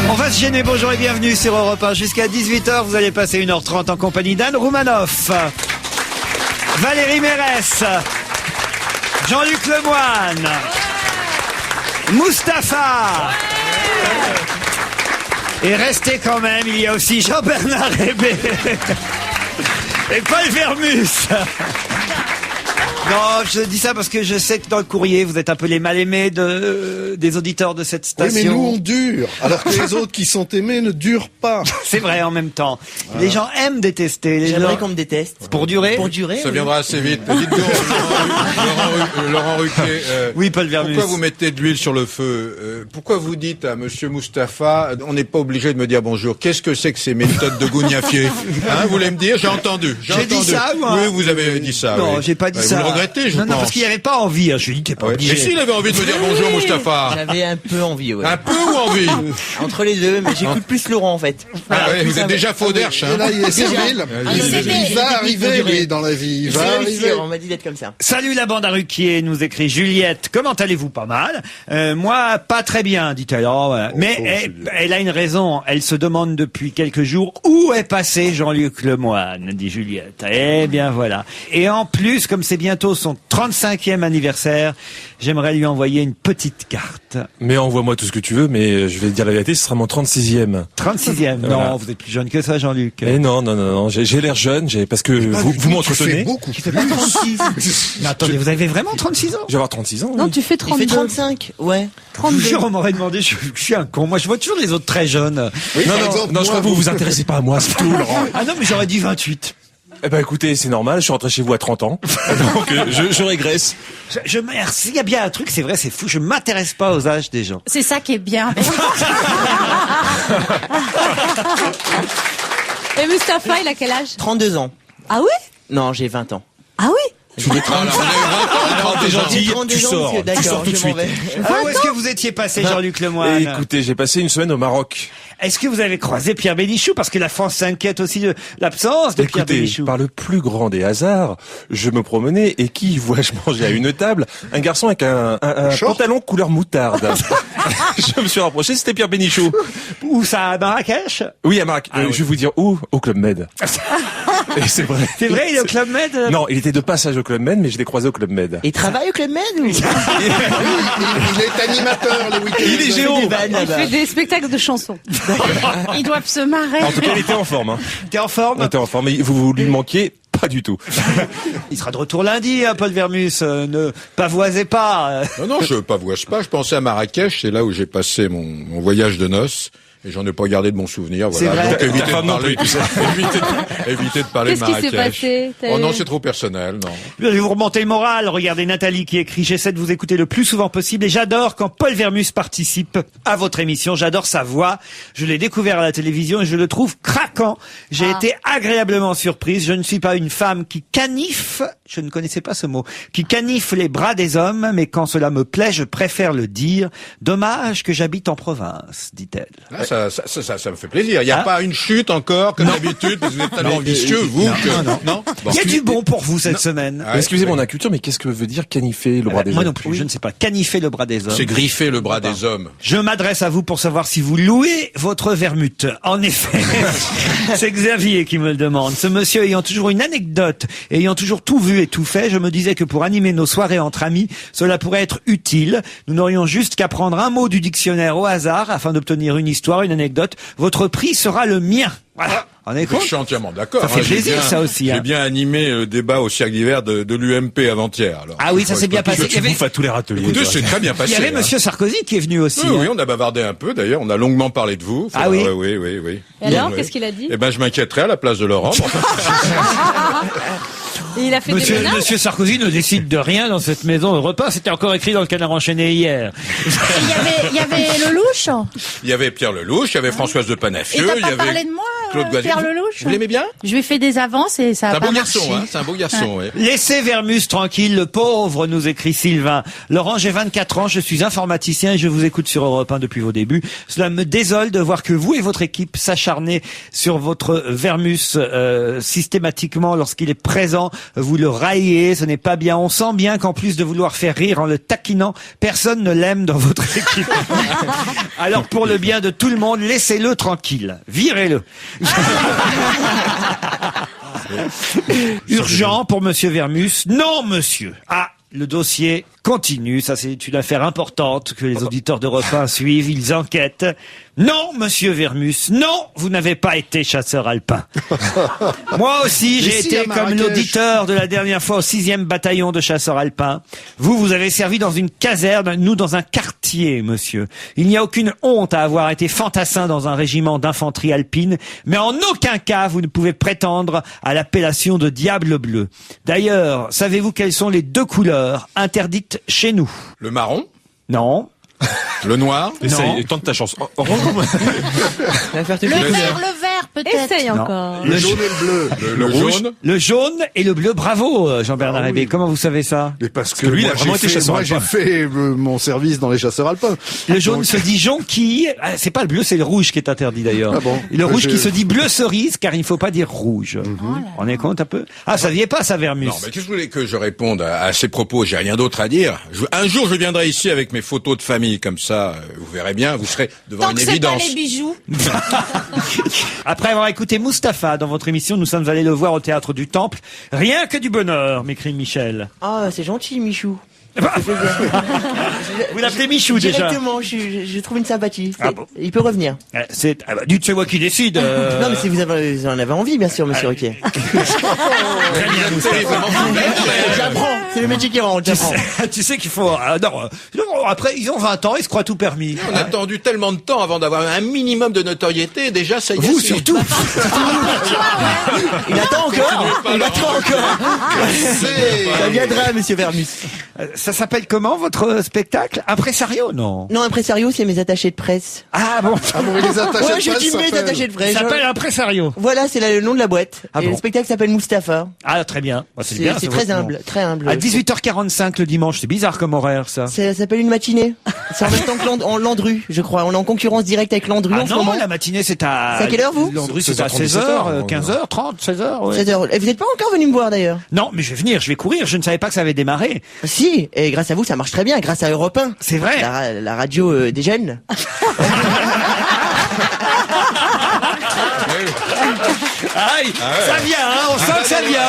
On va se gêner, bonjour et bienvenue sur Europe 1. Jusqu'à 18h, vous allez passer 1h30 en compagnie d'Anne Roumanoff, Valérie Mérès, Jean-Luc Lemoyne, Mustapha. Et restez quand même, il y a aussi Jean-Bernard Hébé et Paul Vermus. Non, je dis ça parce que je sais que dans le courrier, vous êtes un peu les mal-aimés des auditeurs de cette station. Oui, mais nous, on dure, alors que les autres qui sont aimés ne durent pas. C'est vrai, en même temps. Voilà. Les gens aiment détester. J'aimerais qu'on me déteste. Pour durer? Pour durer. Ça viendra assez vite. Dites-donc, Laurent Ruquier, oui, Paul Vermus. Pourquoi vous mettez de l'huile sur le feu? Pourquoi vous dites à Monsieur Mustapha, on n'est pas obligé de me dire bonjour. Qu'est-ce que c'est que ces méthodes de gougnafier? Vous voulez me dire? J'ai entendu. J'ai dit ça, moi? Oui, vous avez dit ça. Non, oui. j'ai pas dit ça. Vous le regrettez, je pense. Non, parce qu'il n'y avait pas envie. Je lui dis, t'es pas obligé. Mais s'il avait envie de me dire bonjour, Mustapha. J'avais un peu envie, ouais. Un peu ou envie? Entre les deux, mais j'écoute plus Laurent, en fait. Ah ouais, vous êtes déjà faux d'Herche, Et là, il est servile. Il va arriver, lui, dans la vie. Il va arriver. On m'a dit d'être comme ça. Salut la bande à Ruquier, nous écrit Juliette. Comment allez-vous? Pas mal. Moi, pas très bien, dit-elle. Oh, voilà. Mais elle a une raison. Elle se demande depuis quelques jours où est passé Jean-Luc Lemoyne, dit Juliette. Eh bien voilà. Et en plus, comme c'est bientôt son 35e anniversaire, j'aimerais lui envoyer une petite carte. Mais envoie-moi tout ce que tu veux, mais je vais te dire la vérité, ce sera mon 36e. 36e? Voilà. Non, vous êtes plus jeune que ça, Jean-Luc. Mais non, j'ai l'air jeune, parce que vous m'entretenez. Beaucoup Tu fais pas 36. Mais attendez, vous avez vraiment 36 ans? Je vais avoir 36 ans. Non, oui. tu fais Il 32. fait 35, ouais. Je vous jure, on m'aurait demandé, je suis un con. Moi, je vois toujours les autres très jeunes. Oui, Non, par non, exemple, non, je moi, crois que vous intéressez pas à moi, c'est tout, Laurent. Ah non, mais j'aurais dit 28. Eh ben écoutez, c'est normal, je suis rentré chez vous à 30 ans, donc je régresse. Merci, il y a bien un truc, c'est vrai, c'est fou, je m'intéresse pas aux âges des gens. C'est ça qui est bien. Et Mustapha, il a quel âge? 32 ans. Ah oui? Non, j'ai 20 ans. Ah oui? Tu n'es 30 Alors t'es gentil, 32 tu ans, sors, monsieur. tu D'accord, sors tout de je m'en suite. vais. Où est-ce que vous étiez passé, Jean-Luc Lemoyne? Écoutez, j'ai passé une semaine au Maroc. Est-ce que vous avez croisé Pierre Bénichou? Parce que la France s'inquiète aussi de l'absence de Pierre Écoutez, Bénichou. par le plus grand des hasards, je me promenais et qui vois-je manger à une table? Un garçon avec un pantalon couleur moutarde. Je me suis rapproché, c'était Pierre Bénichou. Où ça, à Marrakech? Oui, à Marrakech. Oui. Je vais vous dire où? Au Club Med. Et c'est vrai. C'est vrai, il est au Club Med? Non, il était de passage au Club Med, mais je l'ai croisé au Club Med. Il travaille au Club Med ou? il est animateur les week-ends. Il est géo. Il fait des spectacles de chansons. Ils doivent se marrer. En tout cas, il était en forme. Hein. T'es en forme? Il était en forme, mais vous lui manquiez pas du tout. Il sera de retour lundi, hein, Paul Vermus. Ne pavoisez pas. Non, je pavoise pas. Je pensais à Marrakech, c'est là où j'ai passé mon voyage de noces. Et j'en ai pas gardé de bons souvenirs. Voilà. C'est vrai. Donc évitez Ta femme de non parler, plus, tu sais. évitez de parler de Qu'est-ce qui s'est Marrakech. passé? Oh non, c'est trop personnel, non. Je vais vous remonter le moral. Regardez Nathalie qui écrit: j'essaie de vous écouter le plus souvent possible et j'adore quand Paul Vermus participe à votre émission. J'adore sa voix. Je l'ai découvert à la télévision et je le trouve craquant. J'ai été agréablement surprise. Je ne suis pas une femme qui caniffe, je ne connaissais pas ce mot, qui caniffe les bras des hommes, mais quand cela me plaît, je préfère le dire. Dommage que j'habite en province, dit-elle. Ah, ça me fait plaisir. Il n'y a pas une chute encore, comme d'habitude, parce que vous êtes tellement vicieux, vous, que... Non. Bon. Il y a du bon pour vous cette semaine. Ouais, Excusez mon inculture, mais qu'est-ce que veut dire caniffer le bras des hommes? Moi non plus, je ne sais pas. Caniffer le bras des hommes. C'est griffer le bras des hommes. Je m'adresse à vous pour savoir si vous louez votre vermute. En effet, c'est Xavier qui me le demande. Ce monsieur ayant toujours une anecdote, ayant toujours tout vu et tout fait, je me disais que pour animer nos soirées entre amis, cela pourrait être utile. Nous n'aurions juste qu'à prendre un mot du dictionnaire au hasard afin d'obtenir une histoire, une anecdote. Votre prix sera le mien. Voilà. On est Je compte? suis entièrement d'accord. Ça fait plaisir, ça aussi, hein. J'ai bien animé le débat au cirque d'hiver de l'UMP avant-hier. Alors, Ah oui, ça s'est bien passé. Tu bouffes à tous les râteliers. Écoutez, toi. c'est très bien Il passé. y avait hein. Monsieur Sarkozy qui est venu aussi. Oui, on a bavardé un peu. D'ailleurs, on a longuement parlé de vous. Ah oui. Oui. Et alors, Oui. qu'est-ce qu'il a dit? Eh ben, je m'inquiéterais à la place de Laurent. Et il a fait des menaces? Monsieur Sarkozy ne décide de rien dans cette maison de repas. C'était encore écrit dans le Canard enchaîné hier. Il y avait Lelouch. Il y avait Pierre Lelouch, il y avait Françoise de Panafieux, Et t'as il y pas avait parlé de moi Claude Guadeloupe. Pierre Lelouch. Vous l'aimez bien? Je lui ai fait des avances et ça C'est a un pas beau marché. garçon, hein. C'est un beau garçon, ouais. Laissez Vermus tranquille, le pauvre, nous écrit Sylvain. Laurent, j'ai 24 ans, je suis informaticien et je vous écoute sur Europe 1 depuis vos débuts. Cela me désole de voir que vous et votre équipe s'acharnez sur votre Vermus systématiquement lorsqu'il est présent. Vous le raillez, ce n'est pas bien. On sent bien qu'en plus de vouloir faire rire en le taquinant, personne ne l'aime dans votre équipe. Alors pour le bien de tout le monde, laissez-le tranquille. Virez-le. Urgent pour Monsieur Vermus. Non, monsieur. Ah, le dossier continue. Ça, c'est une affaire importante que les auditeurs d'Europe 1 suivent. Ils enquêtent. Non, monsieur Vermus. Non, vous n'avez pas été chasseur alpin. Moi aussi, j'ai Mais si, été à comme Marrakech. l'auditeur de la dernière fois au 6e bataillon de chasseurs alpins. Vous avez servi dans une caserne, nous dans un quartier, monsieur. Il n'y a aucune honte à avoir été fantassin dans un régiment d'infanterie alpine, mais en aucun cas vous ne pouvez prétendre à l'appellation de diable bleu. D'ailleurs, savez-vous quelles sont les 2 couleurs interdites chez nous? Le marron, Non. le noir. Essaye, tente ta chance. On va faire toutes Le les vert, couleurs. le vert peut-être. Essaye encore. Le jaune et le bleu. Le jaune. Le jaune et le bleu, bravo Jean-Bernard Ah oui. Hébé. Comment vous savez ça? Mais parce que lui, il a moi, vraiment j'ai été fait- chasseur moi, alpin. j'ai fait mon service dans les chasseurs alpins. Le jaune Donc, se dit jonquille. Ah, c'est pas le bleu, c'est le rouge qui est interdit d'ailleurs. Ah bon. Et le rouge Je- qui se dit bleu cerise, car il ne faut pas dire rouge. On est compte un peu? Ah, ça saviez pas ça, Vermus? Non, mais qu'est-ce que vous voulez que je réponde à ces propos? J'ai rien d'autre à dire. Un jour, je viendrai ici avec mes photos de famille, comme ça, vous verrez bien, vous serez devant Tant une que c'est pas évidence. les bijoux. Après avoir écouté Mustapha dans votre émission, nous sommes allés le voir au Théâtre du Temple. Rien que du bonheur, m'écrit Michel. Ah, c'est gentil, Michou. Vous l'appelez Michou déjà? Directement, je trouve une sympathie. Ah bon. Il peut revenir. Dites, c'est moi qui décide. Non, mais si vous en avez envie, bien sûr, monsieur Ruquier. Très bien, Mustapha. J'apprends. C'est le métier qui rentre, j'apprends. Tu sais qu'il faut... non, après, ils ont 20 ans, ils se croient tout permis. On a attendu tellement de temps avant d'avoir un minimum de notoriété. Déjà, ça y est. Vous c'est- surtout. Il attend encore. Il attend encore. Ça viendra, monsieur Vermus. Ça s'appelle comment votre spectacle? Impresario? Non. Non, impresario, c'est mes attachés de presse. Ah bon. Ah bon, mais les attachés Ouais, de je presse dis mes s'appellent- attachés de Ça presse. s'appelle Impresario. Voilà, c'est le nom de la boîte. Ah Et bon. le spectacle s'appelle Mustapha. Ah, très bien. Bah, C'est bien, c'est votre très nom. humble, très humble. À 18h45 le dimanche, c'est bizarre comme horaire ça. Ça s'appelle une matinée. C'est en même temps que Landru, je crois. On est en concurrence directe avec Landru Ah en ce non, moment. la matinée c'est à... C'est à quelle heure, vous Landru c'est à 16h30, 16h, 15h30, 16h, ouais. 16h. Et vous n'êtes pas encore venu me voir d'ailleurs. Non, mais je vais venir, je vais courir, je ne savais pas que ça avait démarré. Si, et grâce à vous, ça marche très bien, grâce à Europe 1. C'est vrai. La radio des jeunes. Aïe, ça vient, hein, on sent que ça vient.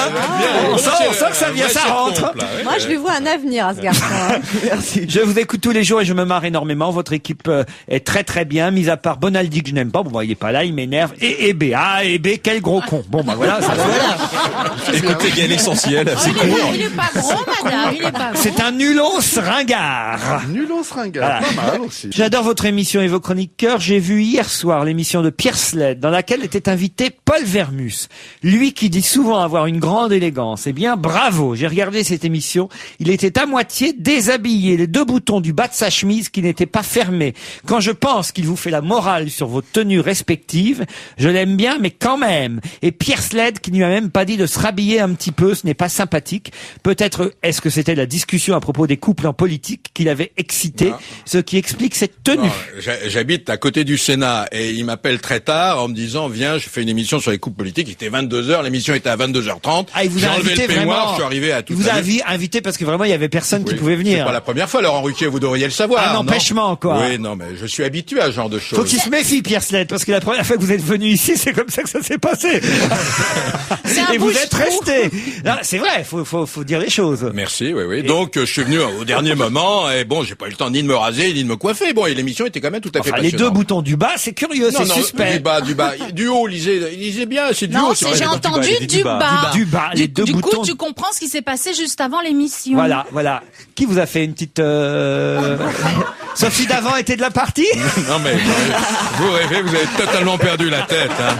On sent que ça vient, ça rentre. Moi, je lui vois un avenir à ce garçon. hein. Merci. Je vous écoute tous les jours et je me marre énormément. Votre équipe est très très bien, mis à part Bonaldi que je n'aime pas. Bon, bah, il est pas là, il m'énerve. Et Hébé. Ah, Hébé, quel gros con. Bon, bah voilà, ça Écoutez, il y a l'essentiel. C'est court. Il est pas gros, madame. Il est pas gros. c'est un nulos ringard. Nulon Sringard, pas mal aussi. J'adore votre émission et vos chroniqueurs. J'ai vu hier soir l'émission de Pierre Sled dans laquelle était invité Paul Vermus. Lui qui dit souvent avoir une grande élégance. Eh bien, bravo. J'ai regardé cette émission. Il était à moitié déshabillé. Les 2 boutons du bas de sa chemise qui n'étaient pas fermés. Quand je pense qu'il vous fait la morale sur vos tenues respectives, je l'aime bien, mais quand même. Et Pierre Sled qui ne lui a même pas dit de se rhabiller un petit peu. Ce n'est pas sympathique. Peut-être est-ce que c'était la discussion à propos des couples en politique qui l'avait excité, ce qui explique cette tenue. Non, j'habite à côté du Sénat et il m'appelle très tard en me disant viens, je fais une émission sur les couples politiques. Il était 22h, l'émission était à 22h30. Ah, il vous J'ai a enlevé invité le peignoir, vraiment. je suis arrivé à Il tout vous a à l'heure. invité parce que vraiment il y avait personne qui Oui, pouvait C'est venir. pas la première fois, Laurent Ruquier, vous devriez le savoir. Un non empêchement, quoi. Oui, non, mais je suis habitué à ce genre de choses. Faut qu'il se méfie, Pierre Sled, parce que la première fois que vous êtes venu ici, c'est comme ça que ça s'est passé. C'est un Et vous bouche-trou. êtes resté. Non, c'est vrai, faut dire les choses. Merci, oui, oui. Donc, je suis venu au dernier moment et bon, j'ai pas eu le temps ni de me raser, ni de me coiffer. Bon, et l'émission était quand même tout à fait Enfin, les 2 passionnante. boutons du bas, c'est curieux, Non, c'est non, suspect. du bas. Du haut, lisez bien, c'est du Non, haut. c'est vrai, j'ai les bas. entendu il dit du du bas. bas. Du bas, les 2 Du boutons. coup, tu comprends ce qui s'est passé juste avant l'émission. Voilà. Qui vous a fait une petite... Sophie Davant était de la partie? Non, mais vous rêvez, vous avez totalement perdu la tête, hein.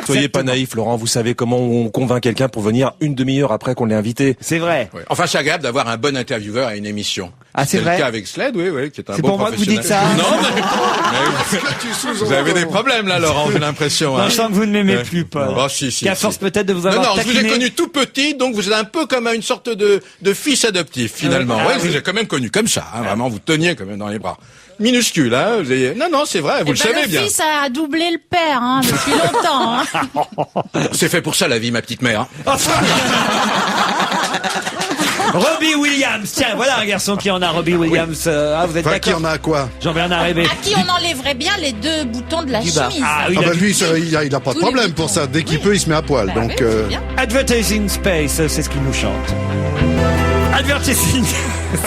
Soyez pas naïf, Laurent. Vous savez comment on convainc quelqu'un pour venir une demi-heure après qu'on l'ait invité. C'est vrai. Ouais. Enfin, c'est agréable d'avoir un bon intervieweur à une émission. Ah, c'est vrai. le cas avec Sled, oui, qui est un C'est bon pour moi que vous professionnel. dites ça. Non, mais vous avez des problèmes là, Laurent, j'ai l'impression. Non, hein. je sens que vous ne m'aimez plus, Paul. Oh, si. Qu'à force peut-être de vous avoir Non, je vous ai taquiné. connu tout petit, donc vous êtes un peu comme une sorte de fils adoptif, finalement. Ah, Ouais, oui. je vous ai quand même connu comme ça, hein, vraiment, vous teniez quand même dans les bras. Minuscule, hein, vous ayez... Non, c'est vrai, vous le savez le bien. fils a doublé le père depuis longtemps. C'est fait pour ça, la vie, ma petite mère. Hein. Robbie Williams, tiens, voilà un garçon qui en a, Robbie Williams. Vous êtes Enfin, qui d'accord? en a à quoi? Jean-Bernard Hébé. À qui on enlèverait bien les deux boutons de la Du bar. chemise. Ah oui, Ah bah la- lui, il a pas de Tous problème les pour boutons. ça. Dès qu'il peut, il se met à poil. Bah Donc, oui, c'est bien. Advertising Space, c'est ce qu'il nous chante. Advertising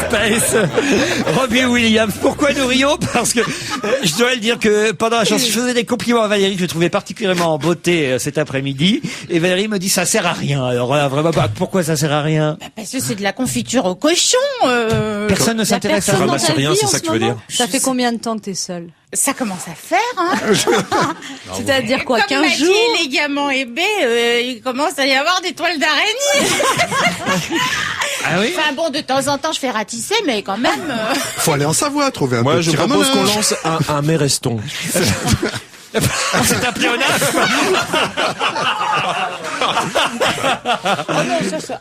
Space, Robbie Williams. Pourquoi nous rions? Parce que je dois le dire que pendant la chanson, je faisais des compliments à Valérie que je trouvais particulièrement en beauté cet après-midi. Et Valérie me dit ça sert à rien. Alors vraiment, pourquoi ça sert à rien? Parce que c'est de la confiture au cochon. Personne ne s'intéresse à Personne ça. dans c'est ta rien, vie c'est en ça ce que tu veux moment dire. Ça fait combien de temps que t'es seule? Ça commence à faire, hein. C'est-à-dire quoi, Comme 15 m'a jours? dit légamment Hébé, il commence à y avoir des toiles d'araignée. Ah oui? Enfin bon, de temps en temps, je fais ratisser, mais quand même... faut aller en Savoie, trouver un Moi, peu je de petit propose qu'on ramonage. lance un Méreston. On s'est appelé au NAF.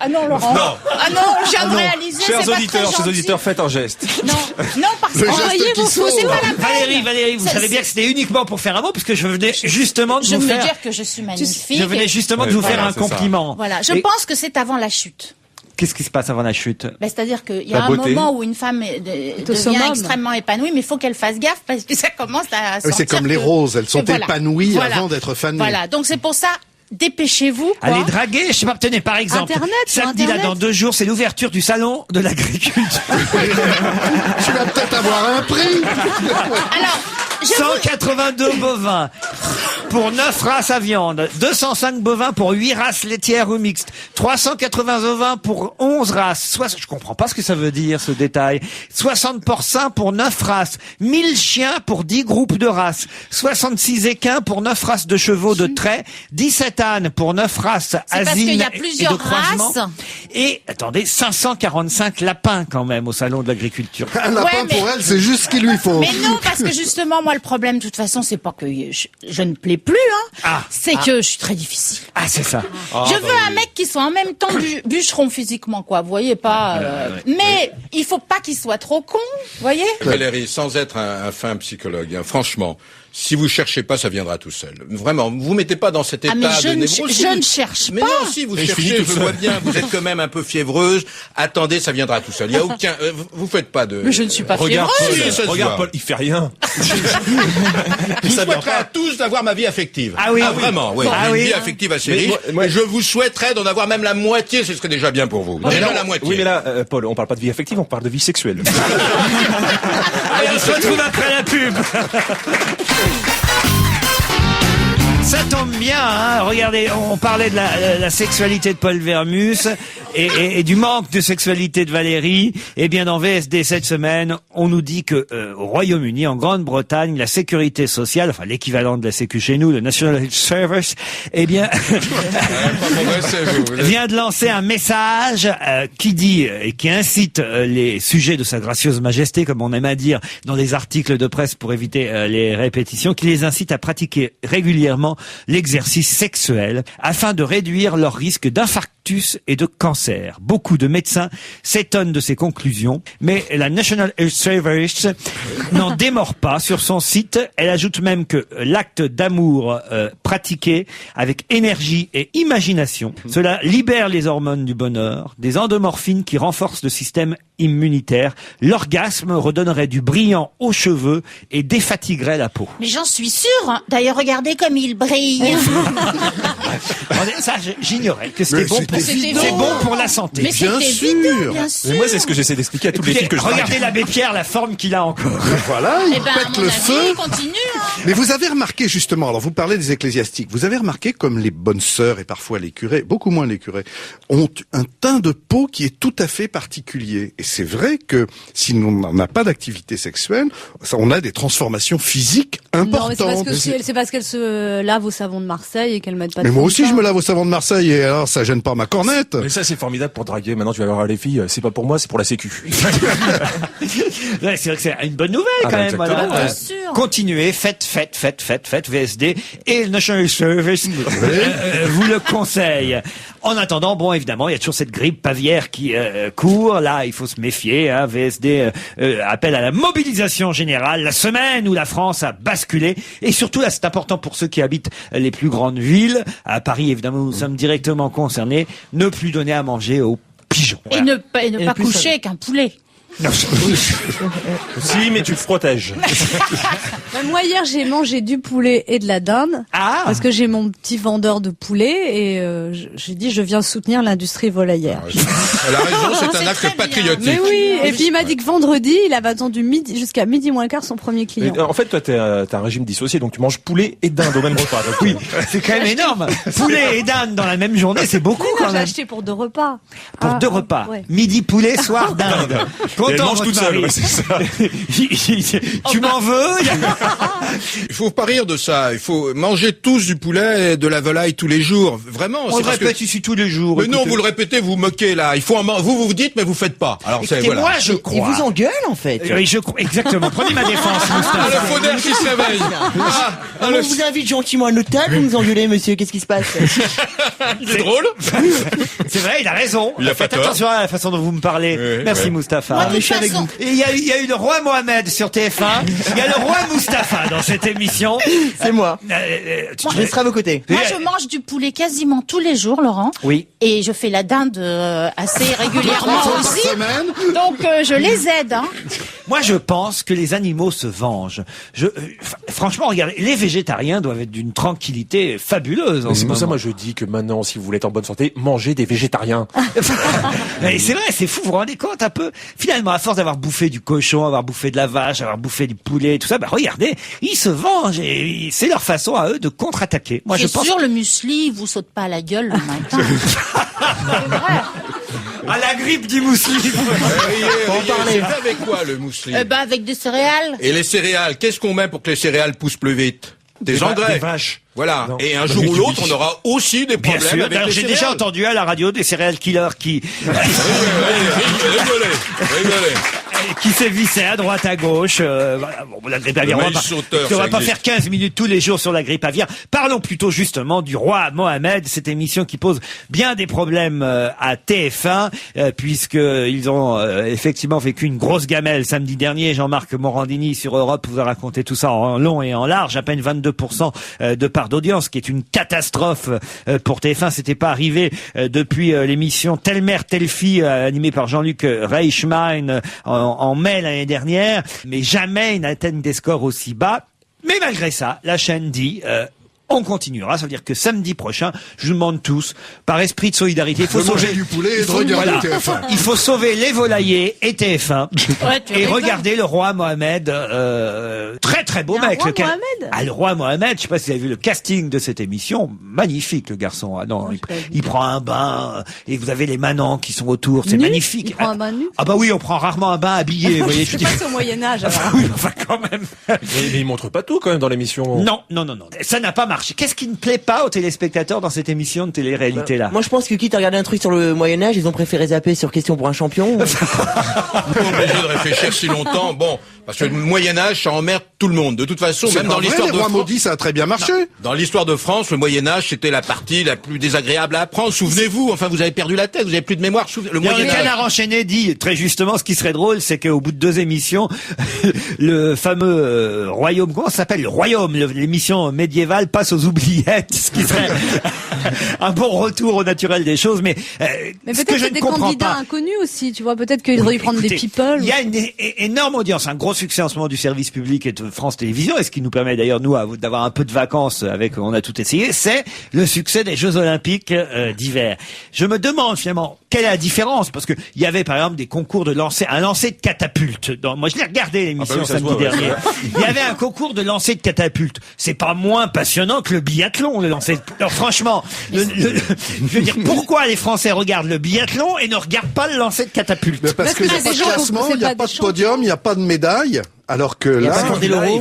Ah non, Laurent. Ah non, je viens de réaliser, c'est Chers pas auditeurs, très chers gentil. auditeurs, faites un geste. Non, parce que... Le geste Envoyez qu'il vos faut. photos, c'est pas la peine. Valérie, vous Ça, savez bien que c'était uniquement pour faire un mot, puisque je venais justement de Je vous veux faire... dire que je suis magnifique. Je venais justement de vous Voilà, faire un c'est ça. compliment. Voilà, je Et pense que c'est avant la chute. qu'est-ce qui se passe avant la chute? Ben, c'est-à-dire qu'il y La a un beauté. moment où une femme devient summum. extrêmement épanouie, mais il faut qu'elle fasse gaffe parce que ça commence à Oui, sortir. c'est comme les que- roses, elles sont Et voilà. épanouies Voilà. avant d'être fanées. Voilà, donc c'est pour ça, dépêchez-vous. quoi. Allez draguer, je sais pas, tenez par exemple, Internet, sur samedi là Internet. dans 2 jours, c'est l'ouverture du salon de l'agriculture. Tu vas peut-être avoir un prix. Alors, je vous... 182 bovins pour 9 races à viande, 205 bovins pour 8 races laitières ou mixtes, 380 ovins pour 11 races, je comprends pas ce que ça veut dire ce détail, 60 porcins pour 9 races, 1000 chiens pour 10 groupes de races, 66 équins pour 9 races de chevaux de trait, 17 ânes pour 9 races parce qu'il asines y a et de plusieurs croisement, races. et attendez, 545 lapins quand même au salon de l'agriculture. Un lapin Ouais, mais- pour elle, c'est juste ce qu'il lui faut. Mais non, parce que justement, moi, le problème, de toute façon, c'est pas que je ne plais plus, hein. Ah. C'est que je suis très difficile. Ah c'est ça. Je veux un mec qui soit en même temps bûcheron physiquement, quoi. Vous voyez pas. Mais il faut pas qu'il soit trop con. Vous voyez. Valérie, sans être un fin psychologue, hein, franchement, si vous cherchez pas, ça viendra tout seul. Vraiment, vous mettez pas dans cet état Ah, mais je de ne névrose. je ne cherche Mais pas. non, si vous Et je finis cherchez, tout je seul. vois bien, vous êtes quand même un peu fiévreuse. Attendez, ça viendra tout seul. Il y a aucun, vous faites pas de. Mais je ne suis pas Regarde fiévreuse. Paul, ça se regarde voit. Paul, il fait rien. Je Ça vient souhaiterais pas. à tous d'avoir ma vie affective. Ah oui. Vraiment, oui. Ah J'ai oui. une vie affective assez Mais riche. moi- Et je vous souhaiterais d'en avoir même la moitié, ce serait déjà bien pour vous. Déjà la moitié. Oui, mais là, Paul, on parle pas de vie affective, on parle de vie sexuelle. Allez, on se retrouve après la pub. Ça tombe bien, hein. Regardez, on parlait de la sexualité de Paul Vermus et du manque de sexualité de Valérie. Eh bien, dans VSD cette semaine, on nous dit que au Royaume-Uni, en Grande-Bretagne, la sécurité sociale, enfin l'équivalent de la Sécu chez nous, le National Health Service, eh bien, vient de lancer un message qui dit et qui incite les sujets de Sa Gracieuse Majesté, comme on aime à dire dans les articles de presse pour éviter les répétitions, qui les incite à pratiquer régulièrement l'exercice sexuel afin de réduire leur risque d'infarctus et de cancer. Beaucoup de médecins s'étonnent de ces conclusions, mais la National Health Service n'en démord pas sur son site. Elle ajoute même que l'acte d'amour pratiqué avec énergie et imagination, cela libère les hormones du bonheur, des endorphines qui renforcent le système immunitaire. L'orgasme redonnerait du brillant aux cheveux et défatiguerait la peau. Mais j'en suis sûre. Hein. D'ailleurs, regardez comme il brille. Ça, j'ignorais que c'était Mais bon c'est pour, évident. c'est bon pour la santé. Mais Bien c'est sûr. évident, bien sûr. Mais moi, c'est ce que j'essaie d'expliquer à toutes les Écoutez, filles que je drague. regardez l'abbé Pierre, la forme qu'il a encore. Voilà, il Eh ben, à pète mon le avis, feu. continue. Hein. Mais vous avez remarqué justement, alors vous parlez des ecclésiastiques ecclésiastiques, vous avez remarqué comme les bonnes sœurs et parfois les curés, beaucoup moins les curés, ont un teint de peau qui est tout à fait particulier. Et c'est vrai que si on n'a pas d'activité sexuelle, on a des transformations physiques importantes. Non, mais c'est parce qu'elle se lave au savon de Marseille et qu'elle met pas de Mais moi fond de aussi, teint. je me lave au savon de Marseille et alors ça gêne pas ma cornette. Mais ça, c'est formidable pour draguer. Maintenant, tu vas voir les filles, c'est pas pour moi, c'est pour la sécu. Ouais, c'est vrai que c'est une bonne nouvelle Ah quand bah, même. exactement. Voilà. Bien sûr. Continuez, faites, VSD et le National Service vous le conseille. En attendant, bon, évidemment, il y a toujours cette grippe aviaire qui court. Là, il faut se méfier. Hein. VSD appelle à la mobilisation générale, la semaine où la France a basculé. Et surtout, là, c'est important pour ceux qui habitent les plus grandes villes. À Paris, évidemment, nous sommes directement concernés. Ne plus donner à manger aux pigeons. Et Voilà. ne pas coucher avec un poulet. Non, Si, mais tu te protèges. Moi, hier, j'ai mangé du poulet et de la dinde. Ah. Parce que j'ai mon petit vendeur de poulet et j'ai dit je viens soutenir l'industrie volaillère. Elle a raison, c'est un C'est acte très bien. patriotique. Mais oui, et puis il m'a dit que vendredi, il avait attendu jusqu'à midi moins quart son premier client. Mais, en fait, toi, t'as un régime dissocié, donc tu manges poulet et dinde au même repas. Donc, oui. c'est quand même énorme. Poulet et dinde dans la même journée, c'est beaucoup Oui, non, quand j'ai même. acheté pour 2 repas. Pour 2 repas. Ouais. Midi poulet, soir dinde. Et elle Content, mange votre toute seule, mari. ouais, c'est ça. Tu m'en veux? Il faut pas rire de ça. Il faut manger tous du poulet et de la volaille tous les jours. Vraiment. On c'est le parce que- répète ici tous les jours. Mais non, écoutez. vous le répétez, vous moquez là. Il faut vous dites, mais vous faites pas. Alors c'est Écoutez, voilà. moi, je Il crois. vous engueule en fait. Oui, je crois. Exactement. Prenez ma défense, Ah, Moustapha. le faux d'air qui se réveille. On vous invite gentiment à l'hôtel, vous nous engueulez monsieur, qu'est-ce qui se passe? Il est drôle. C'est vrai, il a raison. Il a pas Faites tort. attention à la façon dont vous me parlez. Oui, Merci, oui. Moustapha. Moi, mais de je suis toute avec façon, Et il y a eu le roi Mohamed sur TF1. Il y a le roi Moustapha dans cette émission. C'est moi. Je serai à vos côtés. moi, je mange du poulet quasiment tous les jours, Laurent. Oui. Et je fais la dinde assez régulièrement Par aussi. semaine. Donc, je les aide. Hein. Moi, je pense que les animaux se vengent. Franchement, regardez, les végétariens doivent être d'une tranquillité fabuleuse en ce C'est pour ça, moment. moi, je dis que maintenant, si vous voulez être en bonne santé, mangez des végétariens. Mais c'est vrai, c'est fou, vous vous rendez compte un peu? Finalement, à force d'avoir bouffé du cochon, avoir bouffé de la vache, avoir bouffé du poulet, tout ça, bah regardez, ils se vengent et c'est leur façon à eux de contre-attaquer. Moi, je C'est pense sûr, le muesli, il vous saute pas à la gueule le matin. C'est vrai. à la grippe du mousli. C'est fait avec quoi le mousseline? Avec des céréales. Et les céréales, qu'est-ce qu'on met pour que les céréales poussent plus vite? Des engrais. Des vaches. Voilà. Non. Et un jour ou l'autre, on aura aussi des Bien problèmes sûr. avec D'ailleurs, les j'ai céréales. déjà entendu à la radio des serial killers qui Rigolez. sévissaient à droite à gauche. Voilà. Bon, la grippe aviaire. Le On va maïs pas, sauteur, on va ça pas existe. faire 15 minutes tous les jours sur la grippe aviaire. Parlons plutôt justement du roi Mohamed, cette émission qui pose bien des problèmes à TF1, puisque ils ont effectivement vécu une grosse gamelle samedi dernier. Jean-Marc Morandini sur Europe vous a raconté tout ça en long et en large. À peine 22% de part d'audience, qui est une catastrophe pour TF1. C'était pas arrivé depuis l'émission Telle mère, telle fille, animée par Jean-Luc Reichmann en mai l'année dernière. Mais jamais ils n'atteignent des scores aussi bas. Mais malgré ça, la chaîne dit... on continuera, ça veut dire que samedi prochain, je vous demande tous, par esprit de solidarité, il faut De manger sauver du poulet et de regarder TF1. Il faut sauver les volaillers et TF1 Ouais, tu et rigoles. regarder le roi Mohamed, très très beau Il y a un mec. roi lequel- Mohamed Ah, le roi Mohamed, je sais pas si vous avez vu le casting de cette émission, magnifique le garçon. Ah non, Non, j'ai pas vu. il prend un bain et vous avez les manants qui sont autour, c'est Nu magnifique. Il prend un bain nu Ah bah oui, on prend rarement un bain habillé, vous voyez. Je C'est dis... pas au Moyen-Âge. alors. Oui, enfin quand même. Mais il montre pas tout, quand même, dans l'émission. Non, ça n'a pas marché. Qu'est-ce qui ne plaît pas aux téléspectateurs dans cette émission de télé-réalité là? Moi je pense que quitte à regarder un truc sur le Moyen-Âge, ils ont préféré zapper sur Question pour un champion. Pas obligé de réfléchir si longtemps. Bon, parce que le Moyen-Âge, ça emmerde tout le monde. De toute façon, C'est même pas dans vrai, l'histoire les de rois France. maudits, ça a très bien marché. Dans l'histoire de France, le Moyen-Âge, c'était la partie la plus désagréable à apprendre. Souvenez-vous, enfin, vous avez perdu la tête, vous avez plus de mémoire. Le Le Moyen-Âge. Canard enchaîné dit très justement, ce qui serait drôle, c'est qu'au bout de 2 émissions, le fameux royaume, comment ça s'appelle, le royaume, l'émission médiévale passe aux oubliettes, ce qui serait un bon retour au naturel des choses. Mais, Mais ce que peut-être je c'est ne des comprends candidats pas. inconnus aussi, tu vois. Peut-être qu'ils auraient dû prendre des Écoutez, people. Il y a une énorme audience, un gros succès en ce moment du service public et de France Télévisions, et ce qui nous permet d'ailleurs nous d'avoir un peu de vacances avec, on a tout essayé, c'est le succès des Jeux Olympiques d'hiver. Je me demande finalement, quelle est la différence? Parce que il y avait par exemple des concours de un lancer de catapulte. Moi je l'ai regardé l'émission samedi dernier. Il y avait un concours de lancer de catapulte. C'est pas moins passionnant que le biathlon, le lancer. Alors franchement, je veux dire, pourquoi les Français regardent le biathlon et ne regardent pas le lancer de catapulte? Mais parce qu'il n'y a pas de classement, il n'y a pas de podium, il n'y a pas de médaille. Alors que là,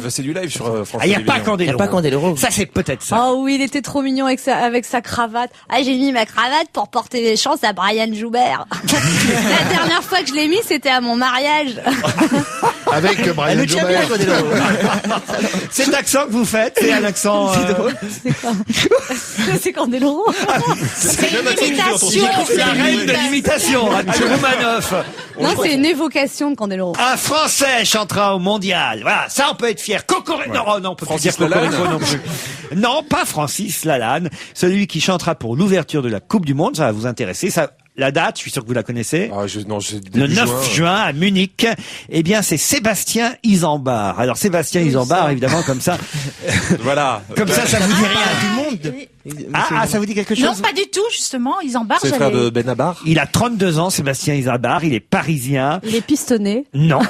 c'est du live sur France il n'y a pas Candeloro. Ça, c'est peut-être ça. Oh oui, il était trop mignon avec sa cravate. Ah, j'ai mis ma cravate pour porter les chances à Brian Joubert. La dernière fois que je l'ai mis, c'était à mon mariage. avec Brian Joubert. Cet accent que vous faites, c'est un accent... C'est Candeloro. C'est une imitation. La reine de l'imitation, Roumanoff. Non, c'est une évocation de Candeloro. Un Français chantera au mondial. Voilà, ça on peut être fier. Non, on peut pas dire Cocorico non plus. Non, pas Francis Lalanne. Celui qui chantera pour l'ouverture de la Coupe du Monde, ça va vous intéresser. Ça, la date, je suis sûr que vous la connaissez. Le 9 juin à Munich. Eh bien, c'est Sébastien Isambard. Alors Sébastien Isambard, évidemment, comme ça. Voilà. Comme ça vous dit rien. Du monde. Ça vous dit quelque chose? Non, pas du tout, justement. Isambard, c'est le frère de Benabar. Il a 32 ans, Sébastien Isambard. Il est parisien. Il est pistonné. Non,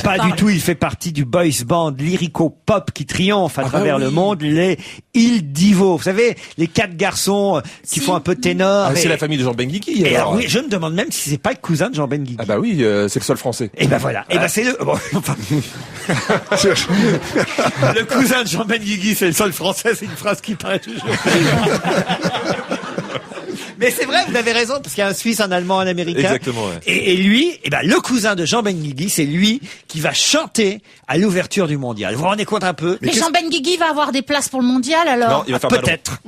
pas du tout. Il fait partie du boys band lyrico-pop qui triomphe à travers le monde, les Il Divo. Vous savez, les 4 garçons qui font un peu ténor. C'est la famille de Jean Benguigui. Et alors, oui, je me demande même si c'est pas le cousin de Jean Benguigui. Ah bah oui, c'est le seul français. Et ben voilà. Et ben c'est le... Bon, enfin... le cousin de Jean Benguigui, c'est le seul français. C'est une phrase qui paraît toujours... Mais c'est vrai, vous avez raison, parce qu'il y a un Suisse, un Allemand, un Américain. Exactement, ouais. Et lui, le cousin de Jean Benguigui, c'est lui qui va chanter à l'ouverture du mondial. Vous vous rendez compte un peu? Mais Jean Benguigui va avoir des places pour le mondial, alors? Non, il va faire peut-être.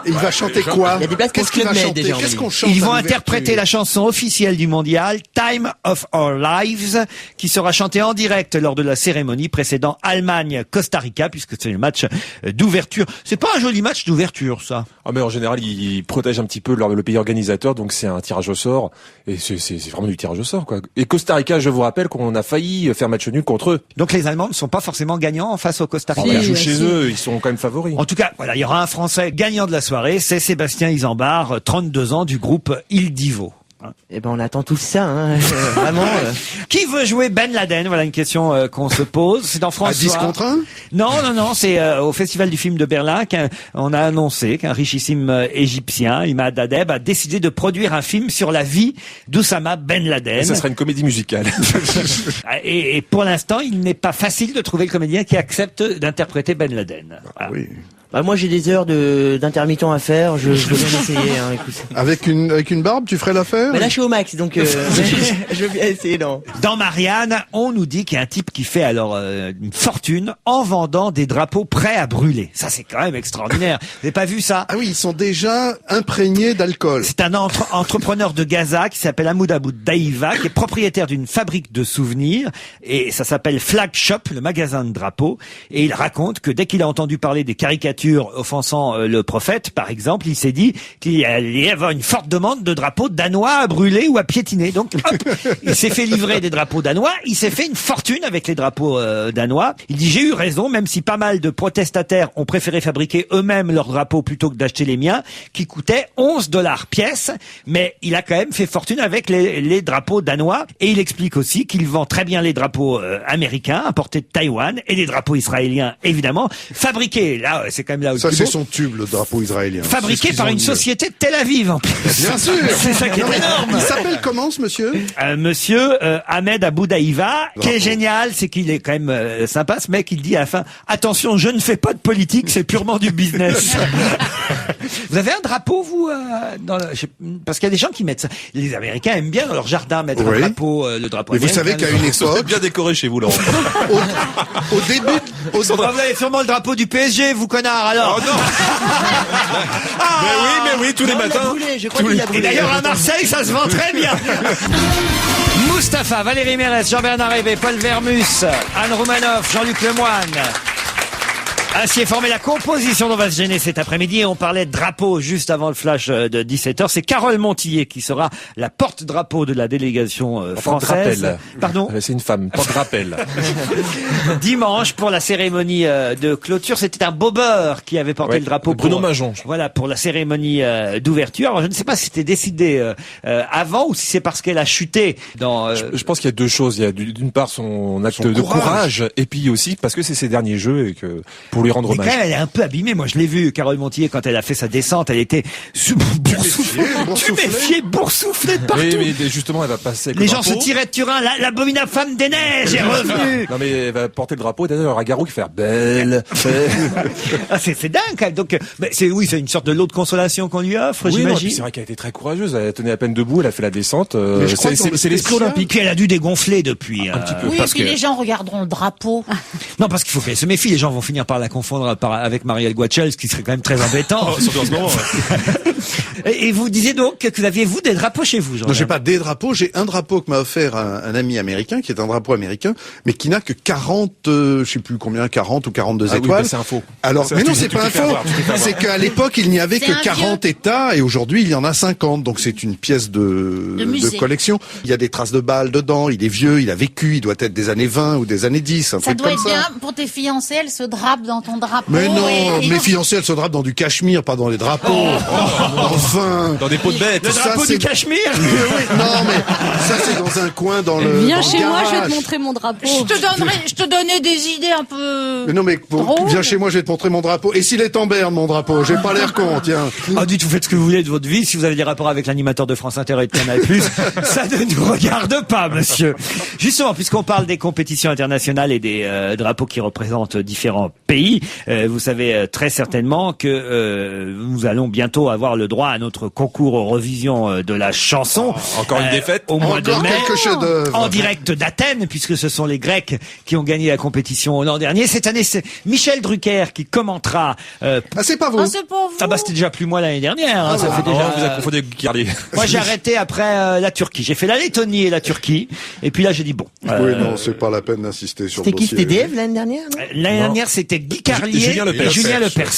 il va chanter quoi? Il y a des places pour Club Med déjà. Qu'est-ce qu'on chante? Ils vont interpréter la chanson officielle du mondial, Time of Our Lives, qui sera chantée en direct lors de la cérémonie précédant Allemagne-Costa Rica, puisque c'est le match d'ouverture. C'est pas un joli match d'ouverture, ça. Ah mais en général, il protège un petit peu le pays organisateur, donc c'est un tirage au sort, et c'est vraiment du tirage au sort, quoi. Et Costa Rica, je vous rappelle qu'on a failli faire match nul contre eux. Donc les Allemands ne sont pas forcément gagnants face au Costa Rica. Ils jouent chez eux, ils sont quand même favoris. En tout cas, voilà, il y aura un Français gagnant de la soirée, c'est Sébastien Isambard, 32 ans, du groupe Il Divo. Eh ben, on attend tout ça, hein. Vraiment. Qui veut jouer Ben Laden? Voilà une question qu'on se pose. C'est dans France 10 contre 1? Non, c'est au Festival du film de Berlin qu'on a annoncé qu'un richissime égyptien, Imad Adeb, a décidé de produire un film sur la vie d'Oussama Ben Laden. Et ça sera une comédie musicale. Et pour l'instant, il n'est pas facile de trouver le comédien qui accepte d'interpréter Ben Laden. Voilà. Oui. Bah, moi, j'ai des heures d'intermittent à faire. Je veux bien essayer, hein, écoute. Avec une barbe, tu ferais l'affaire? Mais là, je suis au max, donc je veux bien essayer, non. Dans Marianne, on nous dit qu'il y a un type qui fait alors une fortune en vendant des drapeaux prêts à brûler. Ça, c'est quand même extraordinaire. Vous n'avez pas vu ça? Ah oui, ils sont déjà imprégnés d'alcool. C'est un entrepreneur de Gaza qui s'appelle Hamoud Abou Daïva, qui est propriétaire d'une fabrique de souvenirs, et ça s'appelle Flag Shop, le magasin de drapeaux. Et il raconte que dès qu'il a entendu parler des caricatures offensant le prophète, par exemple, il s'est dit qu'il allait y avoir une forte demande de drapeaux danois à brûler ou à piétiner. Donc, hop, il s'est fait livrer des drapeaux danois. Il s'est fait une fortune avec les drapeaux danois. Il dit, j'ai eu raison, même si pas mal de protestataires ont préféré fabriquer eux-mêmes leurs drapeaux plutôt que d'acheter les miens, qui coûtaient $11 pièce. Mais il a quand même fait fortune avec les drapeaux danois. Et il explique aussi qu'il vend très bien les drapeaux américains, importés de Taïwan, et les drapeaux israéliens, évidemment, fabriqués. Là, c'est quand même là où ça, c'est son tube, le drapeau israélien. Fabriqué par une société de Tel Aviv, en plus. Bien sûr. C'est ça qui est énorme. Il s'appelle comment, ce monsieur? Monsieur Ahmed Abou Daïva. Qui est génial, c'est qu'il est quand même sympa, ce mec. Il dit à la fin, attention, je ne fais pas de politique, c'est purement du business. Vous avez un drapeau, vous, parce qu'il y a des gens qui mettent ça. Les Américains aiment bien dans leur jardin mettre un drapeau, le drapeau. Mais vous savez qu'à une époque, bien décoré chez vous, Laurent. au début, vous avez sûrement le drapeau du PSG, vous connards, alors. Oh non. Mais oui, tous les matins. Et d'ailleurs, à Marseille, ça se vend très bien. Mustapha, Valérie Mérès, Jean-Bernard Hébé, Paul Vermus, Anne Roumanoff, Jean-Luc Lemoyne. Ainsi est formée la composition dont va se gêner cet après-midi. Et on parlait de drapeau juste avant le flash de 17h. C'est Carole Montillet qui sera la porte-drapeau de la délégation française. Pardon ? C'est une femme, porte-rappel. Dimanche, pour la cérémonie de clôture, c'était un bobeur qui avait porté le drapeau. Bruno Majon. Voilà, pour la cérémonie d'ouverture. Alors, je ne sais pas si c'était décidé avant ou si c'est parce qu'elle a chuté dans... Je pense qu'il y a deux choses. Il y a d'une part son acte de courage, et puis aussi parce que c'est ses derniers jeux et que pour lui rendre hommage. Quand même, elle est un peu abîmée. Moi, je l'ai vu, Carole Montillet, quand elle a fait sa descente, elle était boursouflée de partout. Oui, mais justement, elle va passer avec Les le gens drapeau. se tiraient de Turin. L'abominable femme des neiges est revenue. Non, mais elle va porter le drapeau et d'ailleurs, il y aura Garou qui fait belle. Ah, c'est dingue, quand même. Donc, c'est une sorte de lot de consolation qu'on lui offre, Oui, non, et j'imagine. puis c'est vrai qu'elle a été très courageuse. Elle tenait à peine debout, elle a fait la descente. Mais je crois que dans le C'est l'esprit spécial- olympique. Puis elle a dû dégonfler depuis. Un petit peu. Oui, et parce puis que... les gens regarderont le drapeau. Non, parce qu'il faut qu'elle se méfie. Les gens vont finir par la confondre avec Marielle Guachel, ce qui serait quand même très embêtant. Surtout en ce moment. Et vous disiez donc que vous aviez, vous, des drapeaux chez vous, Jean. Non, j'ai pas des drapeaux, j'ai un drapeau que m'a offert un ami américain, qui est un drapeau américain, mais qui n'a que 40, je sais plus combien, 40 ou 42 Ah oui, étoiles. mais c'est un faux. Alors, Ça, mais non, tu c'est t'es pas un fait faux. avoir, tu t'es fait avoir. C'est qu'à l'époque, il n'y avait C'est que un 40 états, et aujourd'hui, il y en a 50. Donc, c'est une pièce de musée. collection. Il y a des traces de balles dedans, il est vieux, il a vécu, il doit être des années 20 ou des années 10, un Ça truc doit comme être ça. bien pour tes fiancées, elles se drapent dans ton drapeau. Mais non, et mes non, fiancées, elles se drapent dans du cachemire, pas dans les drapeaux. Enfin. Dans des pots de bêtes. Le Ça, drapeau c'est- du Cachemire. Oui, non, mais ça, c'est dans un coin dans le. Viens dans le chez moi, je vais garage. te montrer mon drapeau. je te donnais des idées un peu... Mais non, mais drôles. viens chez moi, je vais te montrer mon drapeau. Et s'il est en berne, mon drapeau, j'ai pas l'air con, tiens. Ah, dites, vous faites ce que vous voulez de votre vie. Si vous avez des rapports avec l'animateur de France Inter et de Canal+, ça ne nous regarde pas, monsieur. Justement, puisqu'on parle des compétitions internationales et des drapeaux qui représentent différents pays, vous savez très certainement que nous allons bientôt avoir le droit à notre concours Eurovision de la chanson. Encore une défaite. Au mois de Encore mai. quelques chefs-d'œuvre. En direct d'Athènes, puisque ce sont les Grecs qui ont gagné la compétition l'an dernier. Cette année, c'est Michel Drucker qui commentera. Ah, c'est pas vous. Ah, c'est pas vous. Ah bah c'était déjà plus moi l'année dernière. Hein, ça fait déjà. Vous avez confondu avec Guicardier. Moi j'ai arrêté après la Turquie. J'ai fait la Lettonie et la Turquie. Et puis là j'ai dit bon. Oui, non, c'est pas la peine d'insister sur le C'était qui? dossier. C'était DF l'année dernière, non? L'année dernière c'était Guy Carlier Julien Lepers. et Julien Lepers.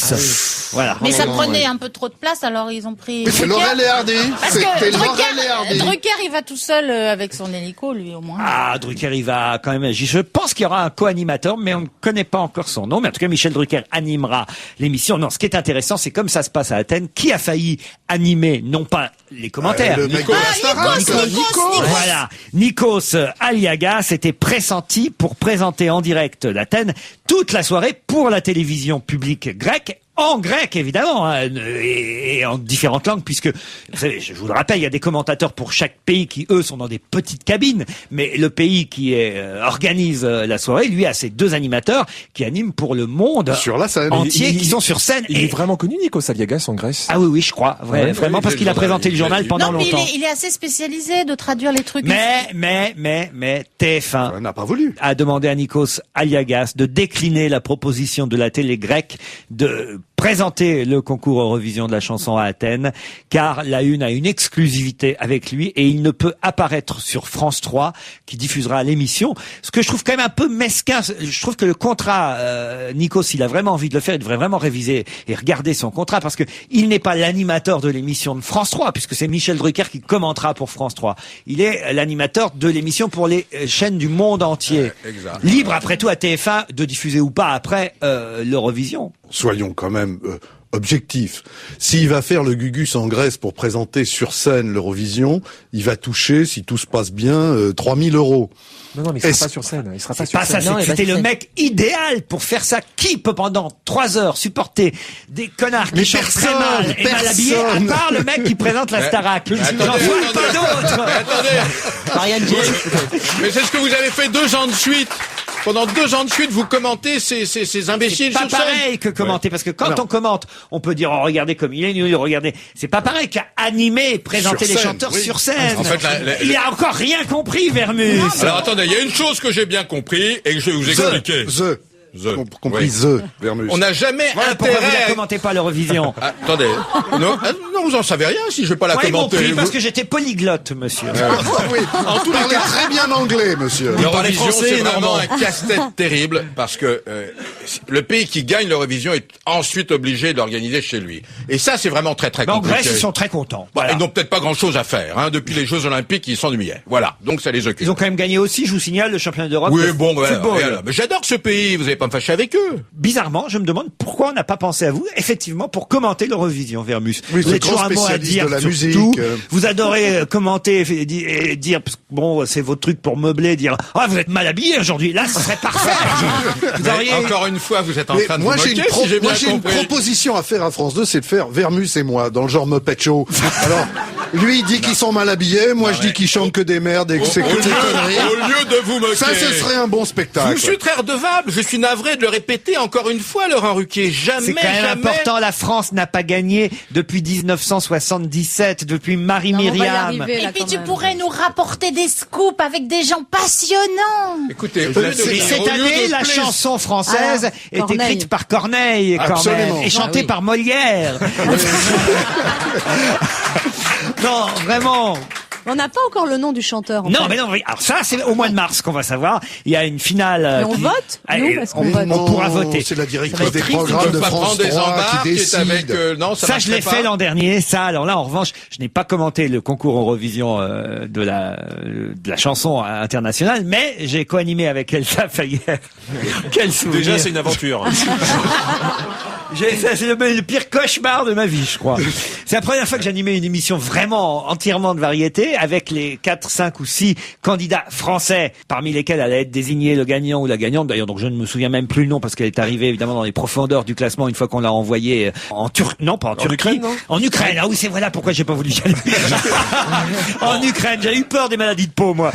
Voilà. Mais ça non, prenait ouais. un peu trop de place, alors ils ont pris... Mais c'est Laurel et Hardy. Parce que C'était Laurel et Hardy. Drucker, il va tout seul avec son hélico, lui, au moins. Ah, Drucker, il va quand même. Je pense qu'il y aura un co-animateur, mais on ne connaît pas encore son nom. Mais en tout cas, Michel Drucker animera l'émission. Non, ce qui est intéressant, c'est comme ça se passe à Athènes. Qui a failli animer, non pas les commentaires, Le mec de la Starac, Nikos. voilà, Nikos Aliagas était pressenti pour présenter en direct d'Athènes toute la soirée pour la télévision publique grecque. En grec, évidemment, hein, et en différentes langues, puisque, vous savez, je vous le rappelle, il y a des commentateurs pour chaque pays qui, eux, sont dans des petites cabines, mais le pays qui organise la soirée, lui, a ses deux animateurs qui animent pour le monde Sur la scène. entier, qui sont sur scène. Il est vraiment connu, Nikos Aliagas, en Grèce. Ah oui, je crois, vraiment, parce qu'il a présenté le journal pendant Non, mais longtemps. il est assez spécialisé de traduire les trucs. Mais, TF1 On n'a pas voulu. a demandé à Nikos Aliagas de décliner la proposition de la télé grecque de présenter le concours Eurovision de la chanson à Athènes, car la Une a une exclusivité avec lui et il ne peut apparaître sur France 3 qui diffusera l'émission. Ce que je trouve quand même un peu mesquin, je trouve que le contrat, Nikos, s'il a vraiment envie de le faire, il devrait vraiment réviser et regarder son contrat, parce que il n'est pas l'animateur de l'émission de France 3, puisque c'est Michel Drucker qui commentera pour France 3. Il est l'animateur de l'émission pour les chaînes du monde entier. Exact. Libre après tout à TF1 de diffuser ou pas après l'Eurovision. Soyons quand même objectifs. S'il va faire le Gugus en Grèce pour présenter sur scène l'Eurovision, il va toucher, si tout se passe bien, 3 000 €. Non, mais il sera pas sur scène. Il sera pas sur Pas ça, scène. Non, il va c'était sur le scène. mec idéal pour faire ça. Qui peut pendant 3 heures supporter des connards qui Mais chantent très personne, mal et mal habillés, à personne. part le mec qui présente la Starac. J'en vois pas d'autres. Attendez, Marianne James. mais c'est ce que vous avez fait 2 ans de suite. Pendant 2 ans de suite, vous commentez ces imbéciles C'est pas sur scène. pareil que commenter, parce que quand on commente, on peut dire, oh, regardez comme il est nul, regardez. C'est pas pareil qu'à animer et présenter Sur les scène, chanteurs oui. sur scène. En fait, Il a encore rien compris, Vermus. Alors attendez, il y a une chose que j'ai bien compris et que je vais vous expliquer. compris The Vermus. On n'a jamais Voilà pourquoi vous intérêt ne à... commentez pas l'Eurovision. Attendez. Non, vous en savez rien si je vais pas la Moi, ils m'ont commenter. pris parce que j'étais polyglotte, monsieur. Oui, vous parlez très bien anglais, monsieur. L'Eurovision, français c'est et vraiment normand. un casse-tête terrible parce que le pays qui gagne l'Eurovision est ensuite obligé d'organiser chez lui. Et ça, c'est vraiment très très Mais en compliqué. Grèce, ils sont très contents. Bah, Voilà. ils n'ont peut-être pas grand-chose à faire. Hein. Depuis les Jeux Olympiques, ils s'ennuyaient. Voilà, donc ça les occupe. Ils ont quand même gagné aussi, je vous signale, le championnat d'Europe. Oui, de bon, football. mais j'adore ce pays. Vous n'allez pas me fâcher avec eux. Bizarrement, je me demande pourquoi on n'a pas pensé à vous, effectivement, pour commenter l'Eurovision, Vermus. Oui, Vous c'est avez toujours grand un mot à spécialiste dire de la sur musique. tout. Vous adorez commenter et dire, parce que, bon, c'est votre truc pour meubler, dire, ah, vous êtes mal habillé aujourd'hui. Là, ce serait parfait. Vous Mais auriez... encore une fois, vous êtes en Mais train de moi, vous j'ai moquer, si j'ai bien une compris. proposition à faire à France 2, c'est de faire Vermus et moi, dans le genre Muppet Show. Alors, lui, il dit qu'ils sont mal habillés, moi, je dis qu'ils chantent que des merdes et que c'est que des conneries. Au lieu de vous moquer. Ça, ce serait un bon Je spectacle. suis très redevable. Je suis navré de le répéter encore une fois, Laurent Ruquier. Jamais, C'est quand même jamais. important, la France n'a pas gagné depuis 1977, depuis Non, on va y Marie-Myriam. arriver, là, Et puis quand tu même. pourrais nous rapporter des scoops avec des gens passionnants. Écoutez, Et cette année, la chanson française Alors, est Corneille. écrite par Corneille, quand Absolument. même, et chantée Ah oui. par Molière. Non, vraiment. On n'a pas encore le nom du chanteur. en Non, fait. mais non, oui. Alors ça, c'est au mois de mars qu'on va savoir. Il y a une finale. Mais on vote, nous, Allez, est-ce qu'on on, vote on pourra Non, voter. C'est la Ça va directrice être des triste, programmes Ils de peuvent pas France prendre des 3 embarques qui qui est avec... décide. non, ça Ça, je marcherait l'ai pas. fait l'an dernier. Ça, alors là, en revanche, je n'ai pas commenté le concours Eurovision de la chanson internationale, mais j'ai co-animé avec Elsa Fayer. Quel souvenir. Déjà, c'est une aventure. C'est le pire cauchemar de ma vie, je crois. C'est la première fois que j'animais une émission vraiment entièrement de variété, avec les 4, 5 ou 6 candidats français, parmi lesquels allait être désigné le gagnant ou la gagnante. D'ailleurs, donc je ne me souviens même plus le nom, parce qu'elle est arrivée évidemment dans les profondeurs du classement une fois qu'on l'a envoyée en Turquie. Non, pas en Turquie. Ukraine, non En Ukraine. Ah oui, c'est voilà pourquoi j'ai pas voulu y aller. En Ukraine. J'ai eu peur des maladies de peau, moi.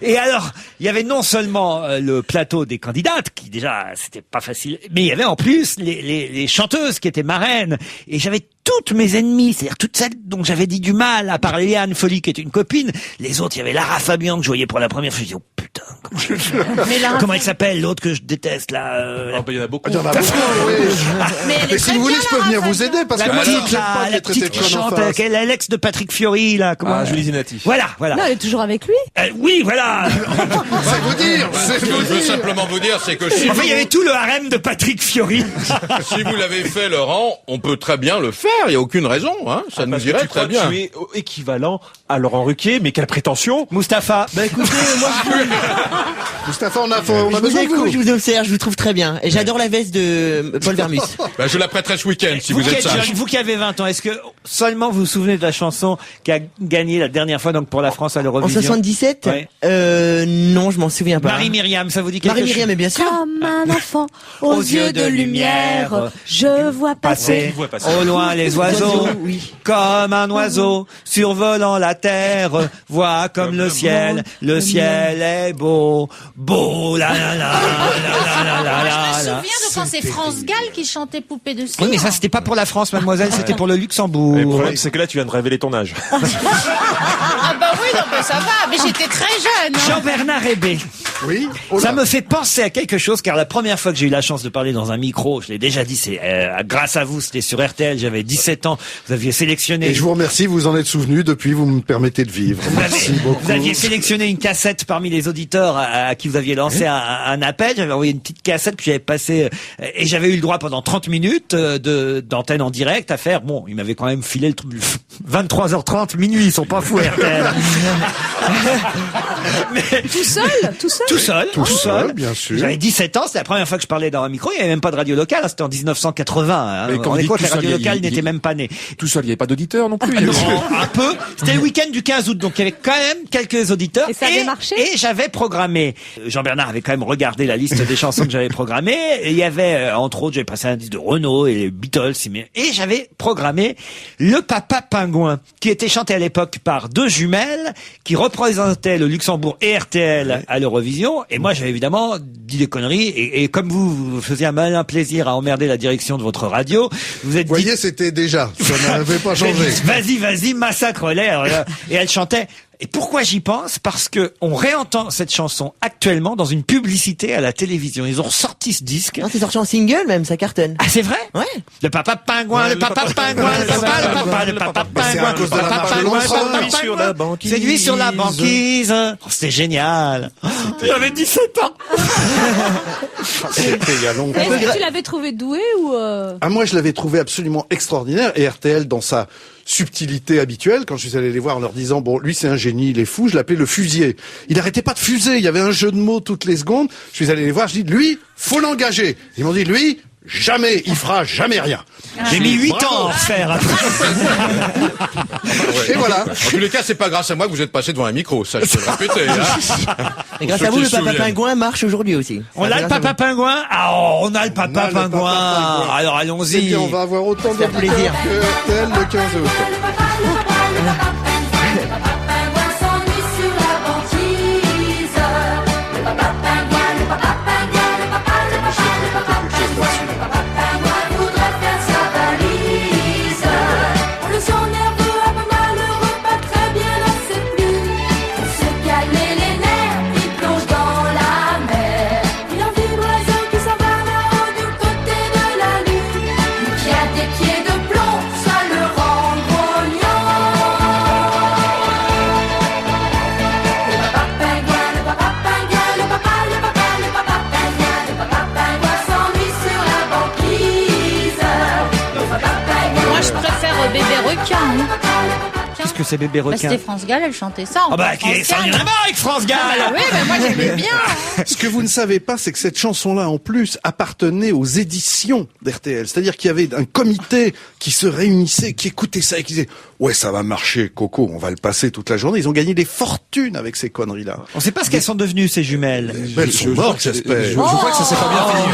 Et alors, il y avait non seulement le plateau des candidates, qui déjà, c'était pas facile, mais il y avait en plus les chanteuses qui étaient marraines. Et j'avais toutes mes ennemies, c'est-à-dire toutes celles dont j'avais dit du mal, à part Léane Folly, qui est une copine. Les autres, il y avait Lara Fabian, que je voyais pour la première fois. Je me dis, oh putain, comment elle s'appelle, l'autre que je déteste, là Ah, bah, il y en a beaucoup. Il y en a beaucoup, oui. Mais elle est Mais si très vous voulez, bien, je peux Lara venir vous Fabian. aider, parce que la moi, je ne petite, sais pas la qui est traité petite de qui conne en chante, face. qui est l'ex de Patrick Fiori, là. Comment Ah, Julie Zenati. Voilà, voilà. Non, elle est toujours avec lui. Oui, voilà. C'est vous dire, c'est Ce que vous je veux dire. simplement vous dire, c'est que si Enfin, il y vous, avait tout le harem de Patrick Fiori. si vous l'avez fait, Laurent, on peut très bien le faire. Il n'y a aucune raison. Hein. Ça nous Parce que irait tu crois très bien. que tu es équivalent à Laurent Ruquier, mais quelle prétention. Mustapha. Bah écoutez, moi Mustapha, on a je besoin vous de écoute, vous. je vous observe, je vous trouve très bien. Et j'adore la veste de Paul Vermus. Ben, je la prêterai ce week-end, si vous, vous qui êtes êtes sage. jeune, vous qui avez 20 ans, est-ce que seulement vous vous souvenez de la chanson qui a gagné la dernière fois donc pour la France à En l'Eurovision 77 Ouais. Non, je m'en souviens pas. Marie-Myriam, ça vous dit quelque Marie-Myriam, mais bien sûr. Comme un enfant aux yeux de lumière, je vois passer. passer au loin les oiseaux, Oui. comme un oiseau survolant la terre, voit comme le ciel est beau, beau, la la la la la la Je me la souviens la. de quand c'est France Gall qui chantait Poupée de cire. Oui, mais ça c'était pas pour la France, mademoiselle, c'était pour le Luxembourg. Et le problème, c'est que là, tu viens de révéler ton âge. Ah bah oui, non, mais ça va, mais j'étais très jeune. hein. Jean-Bernard Hébé. Oui. Oh là. Ça me fait penser à quelque chose, car la première fois que j'ai eu la chance de parler dans un micro, je l'ai déjà dit, c'est grâce à vous, c'était sur RTL, j'avais 17 ans, vous aviez sélectionné... Et je vous remercie, vous en êtes souvenu, depuis vous me permettez de vivre. Merci beaucoup. Vous aviez sélectionné une cassette parmi les auditeurs à qui vous aviez lancé un appel. J'avais envoyé une petite cassette, puis j'avais passé et j'avais eu le droit pendant 30 minutes d'antenne en direct à faire. Bon, ils m'avaient quand même filé le truc 23h30 minuit. Ils sont pas fous RTL. Mais Tout seul, tout seul. tout seul, bien sûr. J'avais 17 ans, c'était la première fois que je parlais dans un micro. Il n'y avait même pas de radio locale. C'était en 1980. Hein. Mais quand On on est dit compte, tout les seul, radios il y a- locales il y a- n'étaient même pas nées. Tout seul, il n'y avait pas d'auditeurs non plus. Non, un peu. C'était le week-end du 15 août, donc il y avait quand même quelques auditeurs. Et ça avait marché Et j'avais programmé. Jean-Bernard avait quand même regardé la liste des chansons que j'avais programmées. Et il y avait, entre autres, j'avais passé un disque de Renaud et les Beatles. Et j'avais programmé Le Papa Pingouin, qui était chanté à l'époque par deux jumelles qui représentaient le Luxembourg et RTL à l'Eurovision. Et moi, j'avais évidemment dit des conneries. Et comme vous faisiez un malin plaisir à emmerder la direction de votre radio, vous êtes Vous dit... voyez, c'était déjà, ça n'avait pas changé. Vas-y, massacre-les. Alors là, et elle chantait Et pourquoi j'y pense? Parce que on réentend cette chanson actuellement dans une publicité à la télévision. Ils ont ressorti ce disque. Non, c'est sorti en single même, ça cartonne. Ah, c'est vrai? Ouais. Le papa pingouin, le papa pingouin, le papa c'est à pingouin, cause de la papa marche de pingouin, l'enfant. papa Lui sur la banquise. C'est lui sur la banquise. Oh, c'était génial. J'avais 17 ans. C'était il y a longtemps. Est-ce que tu l'avais trouvé doué ou Ah, moi, je l'avais trouvé absolument extraordinaire. Et RTL, dans sa subtilité habituelle, quand je suis allé les voir en leur disant, bon, lui, c'est un génie, il est fou, je l'appelais le fusier. Il arrêtait pas de fuser. Il y avait un jeu de mots toutes les secondes. Je suis allé les voir, je dis, lui, faut l'engager. Ils m'ont dit, lui, jamais, il fera jamais rien. J'ai mis 8 ans à faire. Et voilà. En tous les cas, c'est pas grâce à moi que vous êtes passé devant un micro, ça je peux le répéter. Hein. Et grâce ceux à vous, qui le se papa souviennent. pingouin marche aujourd'hui aussi. On a le papa pingouin. Ah, on a le papa pingouin. Alors Eh allons-y. bien, on va avoir autant faire d'auditeurs plaisir. que RTL le 15 août. Moi, je préfère bébé requin. hein. Qu'est-ce que c'est bébé Bah, requin? c'était France Gall, elle chantait ça. Ah bah, qui ça en a marre avec France Gall. Ah oui, mais moi j'aimais bien. Ce que vous ne savez pas, c'est que cette chanson-là, en plus, appartenait aux éditions d'RTL. C'est-à-dire qu'il y avait un comité qui se réunissait, qui écoutait ça et qui disait « Ouais, ça va marcher, Coco, on va le passer toute la journée. » Ils ont gagné des fortunes avec ces conneries-là. On sait pas ce qu'elles sont devenues, ces jumelles. Elles sont mortes, j'espère. Je crois que ça s'est pas bien fini.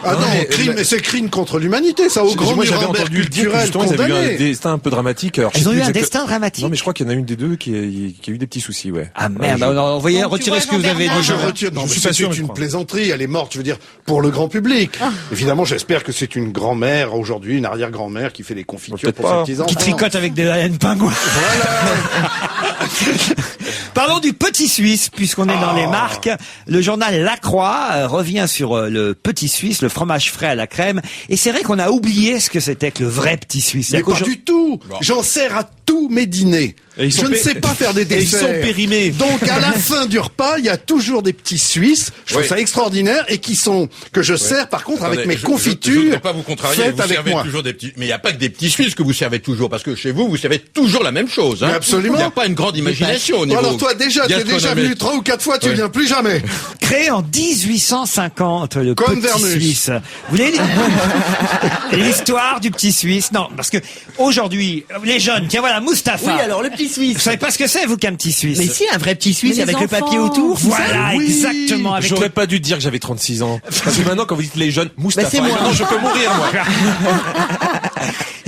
Ah non, mais- crime, mais c'est crime contre l'humanité, ça, au grand Moi, j'avais Nuremberg entendu dire que culturel justement, ils avaient eu un condamné. destin un peu dramatique. Alors, je Elles sais ont plus eu un exact- destin dramatique. Non, mais je crois qu'il y en a une des deux qui a eu des petits soucis, ouais. Ah merde, Ouais, on voyait Donc, tu retirer vois, ce que vous avez dit. Jean-Bernard, Je retire. Non, Je mais suis pas sûr, c'est je une crois. plaisanterie. Elle est morte, je veux dire, pour le grand public. Évidemment, j'espère que c'est une grand-mère aujourd'hui, une arrière-grand-mère qui fait des confitures Peut-être pour pas. ses petits-enfants. Qui tricote avec des laines pingouins. Parlons du Petit Suisse, puisqu'on est dans les marques. Le journal La Croix revient sur le Petit Suisse, le fromage frais à la crème. Et c'est vrai qu'on a oublié ce que c'était que le vrai Petit Suisse. Mais C'est-à-dire pas qu'aujourd'hui- du tout. J'en sers à tous mes dîners. Et ils Je sont ne sais pas faire des Et ils desserts. sont périmés. Donc à la fin du repas, il y a toujours des petits Suisses. Je trouve Oui. ça extraordinaire et que je sers par contre avec Attendez, mes je confitures ne pas vous contrarier, faites vous avec servez moi. toujours des petits, mais il n'y a pas que des petits Suisses que vous servez toujours, parce que chez vous, vous servez toujours la même chose, hein. Mais absolument. Il n'y a pas une grande imagination au niveau. Alors toi déjà, t'es déjà gastronomique. venu 3 ou 4 fois, tu Oui. viens plus jamais. Créé en 1850, le Comme Petit Vermus. Suisse. Vous voulez l'histoire du Petit Suisse? Non, parce que aujourd'hui, les jeunes, tiens voilà, Mustapha. Oui, alors le petit Vous Suisse. savez pas ce que c'est, vous, qu'un Petit Suisse? Mais si, un vrai petit Suisse Mais avec les le papier enfants. autour. tout ça. Voilà, Oui. exactement. Avec J'aurais pas dû te dire que j'avais 36 ans. Parce que maintenant, quand vous dites les jeunes, Mustapha, c'est moi. maintenant, je peux mourir, moi.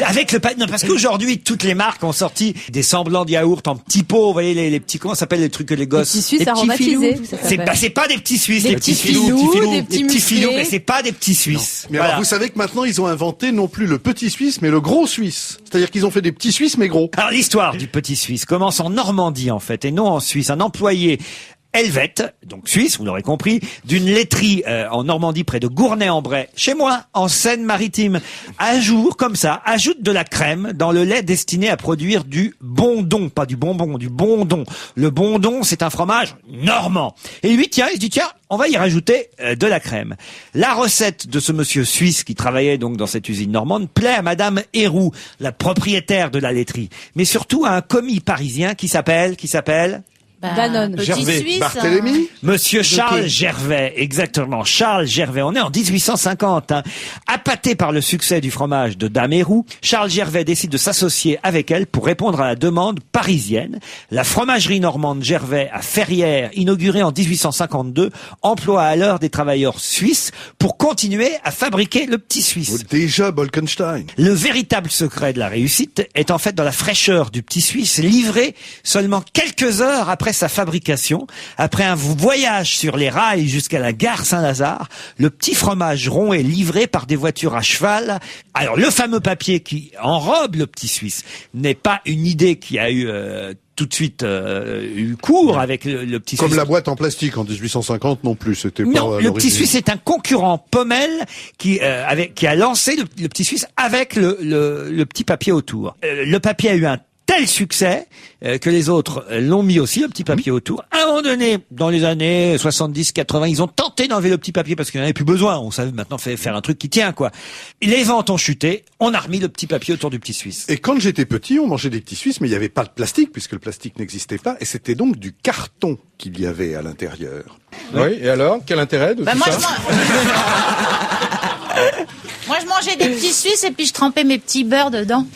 Avec le non, parce qu'aujourd'hui, toutes les marques ont sorti des semblants de yaourt en petits pots. Vous voyez, les petits, comment ça s'appelle les trucs que les Les gosses? petits Suisses Les petits aromatisés. filous. ça C'est s'appelle. c'est pas des petits Suisses, Des les petits filous, filous, des petits petits filous, musclés. mais c'est pas des petits Suisses. Mais Voilà. alors vous savez que maintenant ils ont inventé non plus le petit Suisse, mais le gros Suisse. C'est-à-dire qu'ils ont fait des petits Suisses mais gros. Alors l'histoire du Petit Suisse commence en Normandie en fait et non en Suisse. Un employé helvète, donc suisse, vous l'aurez compris, d'une laiterie en Normandie près de Gournay-en-Bray, chez moi, en Seine-Maritime, un jour, comme ça, ajoute de la crème dans le lait destiné à produire du bondon, pas du bonbon, du bondon. Le bondon, c'est un fromage normand. Et lui, il se dit, tiens, on va y rajouter de la crème. La recette de ce monsieur suisse qui travaillait donc dans cette usine normande plaît à Madame Héroux, la propriétaire de la laiterie, mais surtout à un commis parisien qui s'appelle Danone. Petit Gervais. Suisse. Barthélemy Monsieur Charles Gervais, exactement, Charles Gervais. On est en 1850. Hein. Appâté par le succès du fromage de Dame Héroux, Charles Gervais décide de s'associer avec elle pour répondre à la demande parisienne. La fromagerie normande Gervais à Ferrières, inaugurée en 1852, emploie alors des travailleurs suisses pour continuer à fabriquer le Petit Suisse. Déjà Bolkenstein. Le véritable secret de la réussite est en fait dans la fraîcheur du Petit Suisse, livré seulement quelques heures après sa fabrication. Après un voyage sur les rails jusqu'à la gare Saint-Lazare, le petit fromage rond est livré par des voitures à cheval. Alors le fameux papier qui enrobe le Petit Suisse n'est pas une idée qui a eu tout de suite eu cours avec le petit Comme Suisse. la boîte en plastique en 1850 non plus, c'était pas Non, à le petit l'origine. Suisse est un concurrent Pommel qui a lancé le petit Suisse avec le petit papier autour. Le papier a eu un tel succès que les autres l'ont mis aussi, le petit papier autour. À un moment donné, dans les années 70-80, ils ont tenté d'enlever le petit papier parce qu'il n'en avait plus besoin. On savait maintenant faire un truc qui tient, quoi. Les ventes ont chuté, on a remis le petit papier autour du petit Suisse. Et quand j'étais petit, on mangeait des petits Suisses, mais il n'y avait pas de plastique, puisque le plastique n'existait pas, et c'était donc du carton qu'il y avait à l'intérieur. Oui, et alors, quel intérêt de tout Moi, ça moi, je mangeais des petits Suisses et puis je trempais mes petits beurres dedans.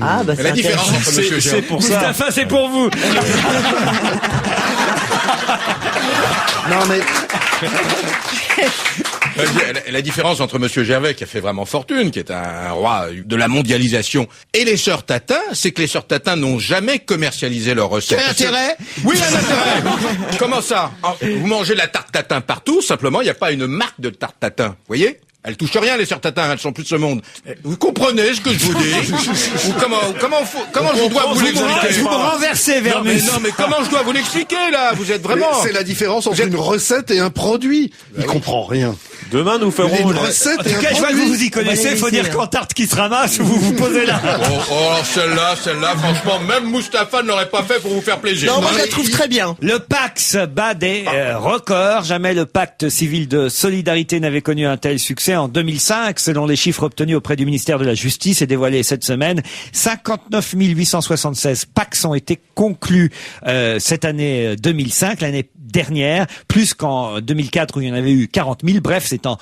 Ah, bah Et la différence entre monsieur Gervais... pour ça. Mustapha, c'est pour vous. Non, mais La différence entre monsieur Gervais, qui a fait vraiment fortune, qui est un roi de la mondialisation, et les sœurs Tatin, c'est que les sœurs Tatin n'ont jamais commercialisé leurs recettes. Quel intérêt? Oui, un intérêt. Comment ça? Vous mangez de la tarte Tatin partout, simplement, il n'y a pas une marque de tarte Tatin. Vous voyez? Elles touchent rien, les sœurs Tatin, elles sont plus de ce monde. Vous comprenez ce que je vous dis? Ou comment je dois vous l'expliquer? Vous me renversez, Non Vermus. mais comment je dois vous l'expliquer, là? Vous êtes vraiment... c'est la différence entre une recette et un produit. Il comprend rien. Demain, nous Vous voulez ferons une recette En et tout un cas, je vois que produit. vous vous y connaissez. Faut dire qu'en tarte qui se ramasse, vous vous posez là. Oh, celle-là, franchement, même Mustapha ne l'aurait pas fait pour vous faire plaisir. Non, moi je la trouve très bien. Le Pax bat des records. Jamais le pacte civil de solidarité n'avait connu un tel succès. En 2005, selon les chiffres obtenus auprès du ministère de la Justice et dévoilés cette semaine, 59 876 Pax ont été conclus cette année 2005, l'année dernière, plus qu'en 2004 où il y en avait eu 40 000. Bref, c'est en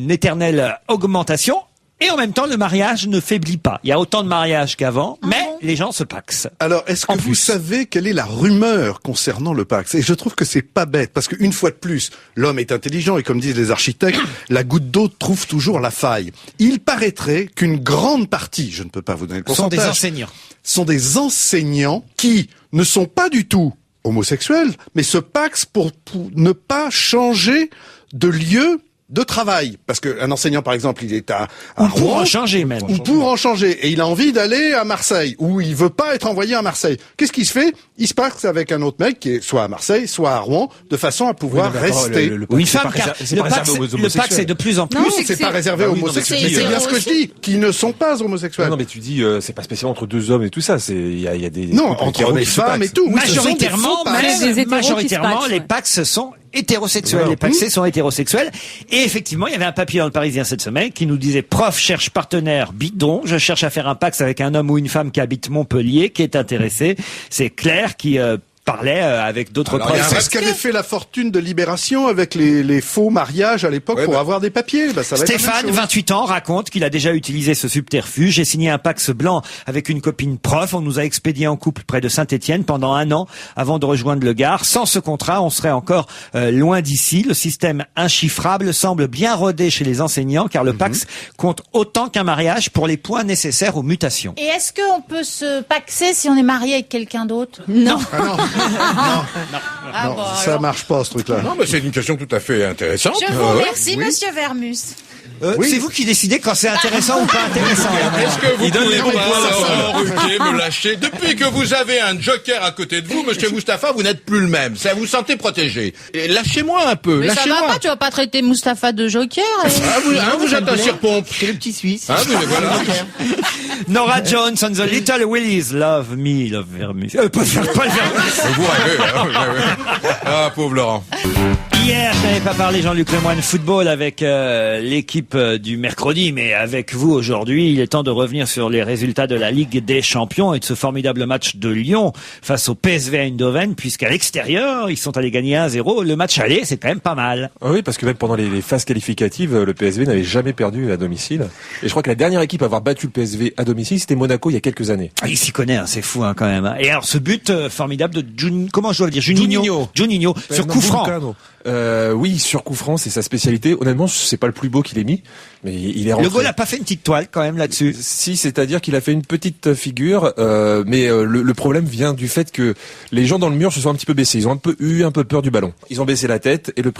éternelle augmentation. Et en même temps, le mariage ne faiblit pas. Il y a autant de mariages qu'avant, mais les gens se paxent. Alors, est-ce que vous savez quelle est la rumeur concernant le Pax? Et je trouve que c'est pas bête, parce qu'une fois de plus, l'homme est intelligent, et comme disent les architectes, la goutte d'eau trouve toujours la faille. Il paraîtrait qu'une grande partie, je ne peux pas vous donner le Ce sont pourcentage, des enseignants. sont des enseignants qui ne sont pas du tout homosexuels, mais se paxent pour ne pas changer de lieu de travail. Parce qu'un enseignant, par exemple, il est à Ou pour Rouen, en changer même. ou pour en changer, et il a envie d'aller à Marseille, ou il veut pas être envoyé à Marseille. Qu'est-ce qu'il se fait? Il se paxe avec un autre mec qui est soit à Marseille, soit à Rouen, de façon à pouvoir rester. Ou une femme, car le Pax est de plus en plus. Non, C'est pas réservé aux oui, non, mais homosexuels. c'est Mais c'est bien ce que je dis, qui ne sont pas homosexuels. Non, mais tu dis, c'est pas spécialement entre deux hommes et tout ça. Il y a des Non, couples qui entre ont les qui se femmes paxent. et tout. Oui, ce sont des Majoritairement, faux paxes. Des hétéros qui se majoritairement, paxent, les ouais. Pax sont hétérosexuels. Voilà. Les Paxés sont hétérosexuels. Et effectivement, il y avait un papier dans le Parisien cette semaine qui nous disait: prof cherche partenaire bidon. Je cherche à faire un Pax avec un homme ou une femme qui habite Montpellier, qui est intéressé. C'est Claire qui parlait avec d'autres Alors, il y a profs. un C'est ce qu'avait fait la fortune de Libération avec les faux mariages à l'époque Ouais, pour bah. avoir des papiers. Bah, ça va être la même Stéphane, chose. 28 ans, raconte qu'il a déjà utilisé ce subterfuge. J'ai signé un Pax blanc avec une copine prof. On nous a expédié en couple près de Saint-Étienne pendant 1 an avant de rejoindre le Gard. Sans ce contrat, on serait encore loin d'ici. Le système inchiffrable semble bien rodé chez les enseignants car le Pax compte autant qu'un mariage pour les points nécessaires aux mutations. Et est-ce qu'on peut se paxer si on est marié avec quelqu'un d'autre? Non. Ah non, Ah non, bon, ça alors. marche pas ce truc-là. Non, mais c'est une question tout à fait intéressante. Je vous Ouais. remercie, monsieur Vermus. Oui. C'est vous qui décidez quand c'est intéressant ou pas intéressant. Est-ce que vous Il donne pouvez les bons pas, points, Laurent Ruquier, me lâcher? Depuis que vous avez un joker à côté de vous, monsieur Mustapha, vous n'êtes plus le même. Ça, vous sentez protégé. Et lâchez-moi un peu, Mais ça va lâchez-moi. pas, tu vas pas traiter Mustapha de joker. Vous êtes un cire-pompe. C'est le petit Suisse. Hein, vous, voilà. Nora Jones on the Little Willies. Love me, love Vermus. Pas le Vermus. Vous rêvez, hein, vous rêvez. Ah, pauvre Laurent. Hier, je n'avais pas parlé, Jean-Luc Lemoyne, football avec l'équipe du mercredi, mais avec vous aujourd'hui, il est temps de revenir sur les résultats de la Ligue des Champions et de ce formidable match de Lyon face au PSV Eindhoven, puisqu'à l'extérieur, ils sont allés gagner 1-0. Le match aller, c'est quand même pas mal. Ah oui, parce que même pendant les phases qualificatives, le PSV n'avait jamais perdu à domicile. Et je crois que la dernière équipe à avoir battu le PSV à domicile, c'était Monaco il y a quelques années. Ah, il s'y connaît, hein, c'est fou quand même. Hein. Et alors, ce but formidable de comment je dois le dire, Juninho sur coup franc. Oui, sur coup franc, c'est sa spécialité. Honnêtement, c'est pas le plus beau qu'il ait mis, Mais il est rentré. Le goal n'a pas fait une petite toile quand même là-dessus. Si, c'est-à-dire qu'il a fait une petite figure, mais le problème vient du fait que les gens dans le mur se sont un petit peu baissés. Ils ont eu un peu peur du ballon. Ils ont baissé la tête et le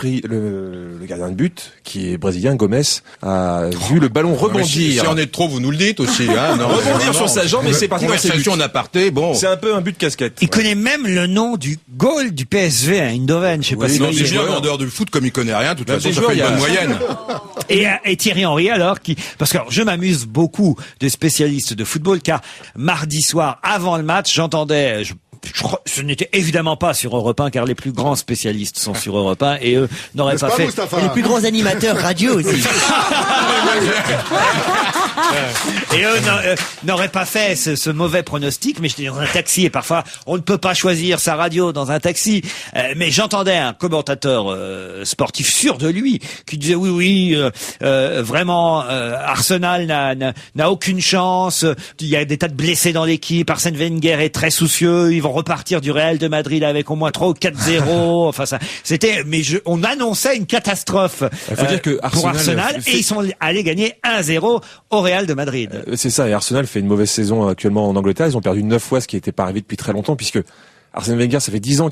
gardien de but, qui est brésilien, Gomes, a vu le ballon rebondir. Si on est trop, vous nous le dites aussi. Hein, non, rebondir sur sa jambe, mais c'est parti dans ses buts. Conversation en aparté, bon. C'est un peu un but de casquette. Il connaît même le nom du goal du PSV à Eindhoven. Je sais pas si Non, vous c'est voyez. bien, en dehors du foot, comme il connaît rien, de toute Même façon, des ça joueurs, fait une il y a- bonne moyenne. Et Thierry Henry alors, parce que alors, je m'amuse beaucoup de spécialistes de football, car mardi soir, avant le match, j'entendais... Ce n'était évidemment pas sur Europe 1, car les plus grands spécialistes sont sur Europe 1, et eux n'auraient pas fait... Et les plus grands animateurs radio aussi. Et eux n'auraient pas fait ce mauvais pronostic, mais j'étais dans un taxi et parfois on ne peut pas choisir sa radio dans un taxi. Mais j'entendais un commentateur sportif sûr de lui qui disait oui, vraiment Arsenal n'a aucune chance. Il y a des tas de blessés dans l'équipe. Arsène Wenger est très soucieux. Ils vont repartir du Real de Madrid avec au moins 3 ou 4-0. Enfin ça, c'était. Mais on annonçait une catastrophe Il faut dire que pour Arsenal Arsenal et ils sont allés gagner 1-0 au Real de Madrid. C'est ça, et Arsenal fait une mauvaise saison actuellement en Angleterre. Ils ont perdu 9 fois, ce qui n'était pas arrivé depuis très longtemps, puisque Arsène Wenger, ça fait 10 ans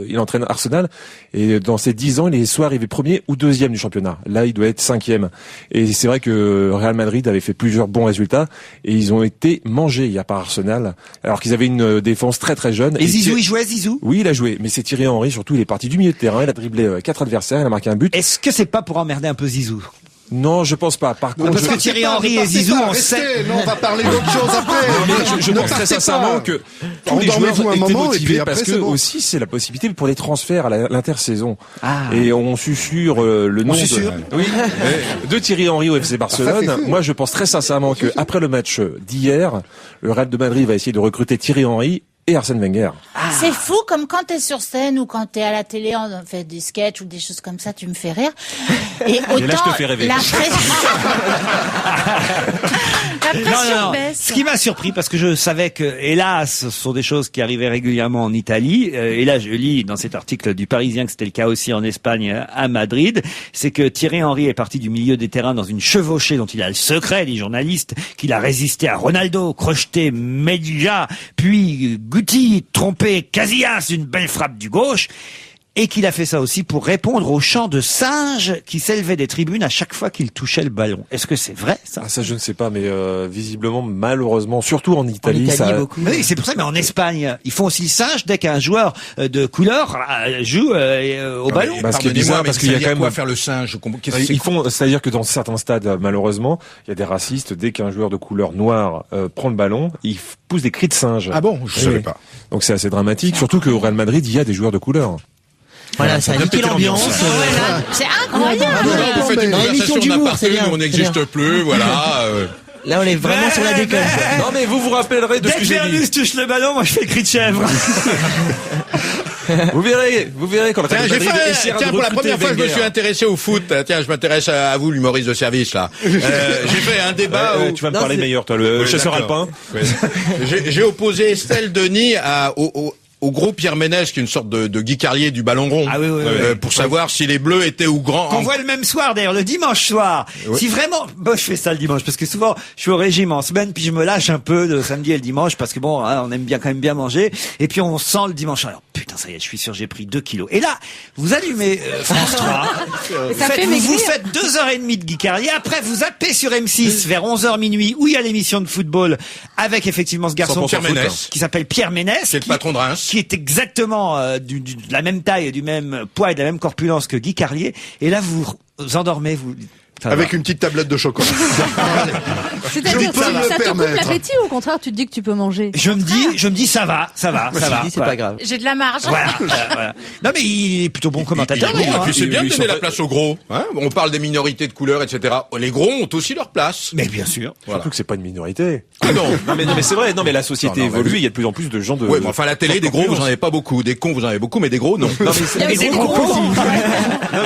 il entraîne Arsenal, et dans ces 10 ans, il est soit arrivé premier ou deuxième du championnat. Là, il doit être 5e. Et c'est vrai que Real Madrid avait fait plusieurs bons résultats, et ils ont été mangés, il y a par Arsenal, alors qu'ils avaient une défense très très jeune. Et Zizou, il jouait Zizou? Oui, il a joué, mais c'est Thierry Henry, surtout, il est parti du milieu de terrain, il a dribblé 4 adversaires, il a marqué un but. Est-ce que c'est pas pour emmerder un peu Zizou? Non, je pense pas. Par contre, parce que Thierry Henry et Zizou, on sait. Non, on va parler d'autre chose après. je pense très sincèrement que tous les joueurs Endormez-vous un étaient moment, et motivés puis après, parce que c'est bon. aussi c'est la possibilité pour les transferts à l'intersaison. Ah. Et on susurre le nom de Thierry Henry au FC Barcelone. Moi, je pense très sincèrement que après le match d'hier, le Real de Madrid va essayer de recruter Thierry Henry et Arsène Wenger. C'est fou comme quand t'es sur scène ou quand t'es à la télé, on fait des sketchs ou des choses comme ça, tu me fais rire. Et autant là, je te fais rêver. la pression baisse. Ce qui m'a surpris, parce que je savais que, hélas, ce sont des choses qui arrivaient régulièrement en Italie, et là je lis dans cet article du Parisien que c'était le cas aussi en Espagne, à Madrid, c'est que Thierry Henry est parti du milieu des terrains dans une chevauchée dont il a le secret, les journalistes, qu'il a résisté à Ronaldo, crocheté Medja, puis Guti, trompé Casillas d'une belle frappe du gauche, et qu'il a fait ça aussi pour répondre aux chants de singes qui s'élevaient des tribunes à chaque fois qu'il touchait le ballon. Est-ce que c'est vrai, ça? Ah, ça, je ne sais pas, mais visiblement, malheureusement, surtout en Italie, ça... beaucoup. Oui, c'est pour ça, mais en Espagne, ils font aussi le singe dès qu'un joueur de couleur joue au ballon. Bah, ce qui est bizarre, parce qu'il y a quand même quoi faire le singe. Ils font, c'est-à-dire que dans certains stades, malheureusement, il y a des racistes. Dès qu'un joueur de couleur noire prend le ballon, il pousse des cris de singe. Ah bon, je savais pas. Donc c'est assez dramatique, surtout qu'au Real Madrid, il y a des joueurs de couleur. Voilà, ça a niqué l'ambiance. C'est incroyable. Vous faites une Dans l'émission conversation d'humour, d'aparté, c'est bien, nous on c'est n'existe plus, voilà. Là, on est vraiment sur la déconne. Non mais vous vous rappellerez de Dès ce que que j'ai Vermus dit. touche le ballon, moi je fais le cri de chèvre. Vous verrez quand le Tiens, Real Madrid essaiera de pour la recruter première fois, je me Wenger. suis intéressé au foot. Tiens, je m'intéresse à vous, l'humoriste de service, là. J'ai fait un débat où... Tu vas me parler meilleur, toi, le Oui, chasseur d'accord. alpin. Oui. J'ai opposé Estelle Denis au gros Pierre Ménès, qui est une sorte de Guy Carlier du ballon rond. Ah oui, pour savoir si les Bleus étaient ou grands. Qu'on voit le même soir d'ailleurs, le dimanche soir. Oui. Si vraiment, bon, je fais ça le dimanche parce que souvent je suis au régime en semaine puis je me lâche un peu le samedi et le dimanche parce que bon, hein, on aime bien quand même bien manger et puis on sent le dimanche. Alors putain, ça y est, je suis sûr, j'ai pris 2 kilos. Et là, vous allumez France 3, vous faites 2h30 de Guy Carlier. Après, vous zappez sur M6 vers 11h minuit où il y a l'émission de football avec effectivement ce garçon 100% Pierre foot, Ménès. qui s'appelle Pierre Ménès, Qui est le patron de Reims. qui est exactement de la même taille, et du même poids et de la même corpulence que Guy Carlier. Et là, vous endormez, vous. Ça Avec va. une petite tablette de chocolat. C'est-à-dire, peux me ça te coupe permettre. l'appétit ou au contraire, tu te dis que tu peux manger? Je me dis, ça va. Je me dis, c'est quoi. pas grave. J'ai de la marge. Voilà, voilà. Non, mais il est plutôt bon commentateur. Et d'ailleurs, puis hein. c'est bien de Ils donner sont la pas- place aux gros. Hein, on parle des minorités de couleur, etc. Les gros ont aussi leur place. Mais bien sûr. Voilà. Surtout que c'est pas une minorité. Ah non. Non mais c'est vrai. Non mais la société Non, mais évolue. vous- Il y a de plus en plus de gens de. Ouais, mais enfin, la télé, des gros, vous en avez pas beaucoup. Des cons, vous en avez beaucoup, mais des gros, non. Non mais c'est- Et des gros cons. Là,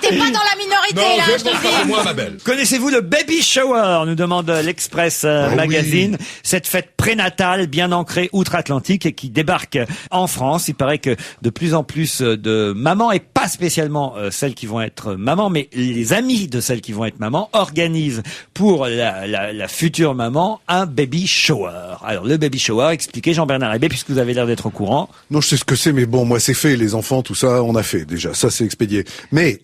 t'es pas dans la minorité, là, je te le dis. moi, ma belle. Connaissez-vous le baby shower, nous demande l'Express Magazine. Oui. Cette fête prénatale bien ancrée outre-Atlantique et qui débarque en France. Il paraît que de plus en plus de mamans, et pas spécialement celles qui vont être mamans, mais les amis de celles qui vont être mamans, organisent pour la future maman un baby shower. Alors le baby shower, expliquez Jean-Bernard Hébé, puisque vous avez l'air d'être au courant. Non, je sais ce que c'est, mais bon, moi c'est fait, les enfants, tout ça, on a fait déjà, ça c'est expédié. Mais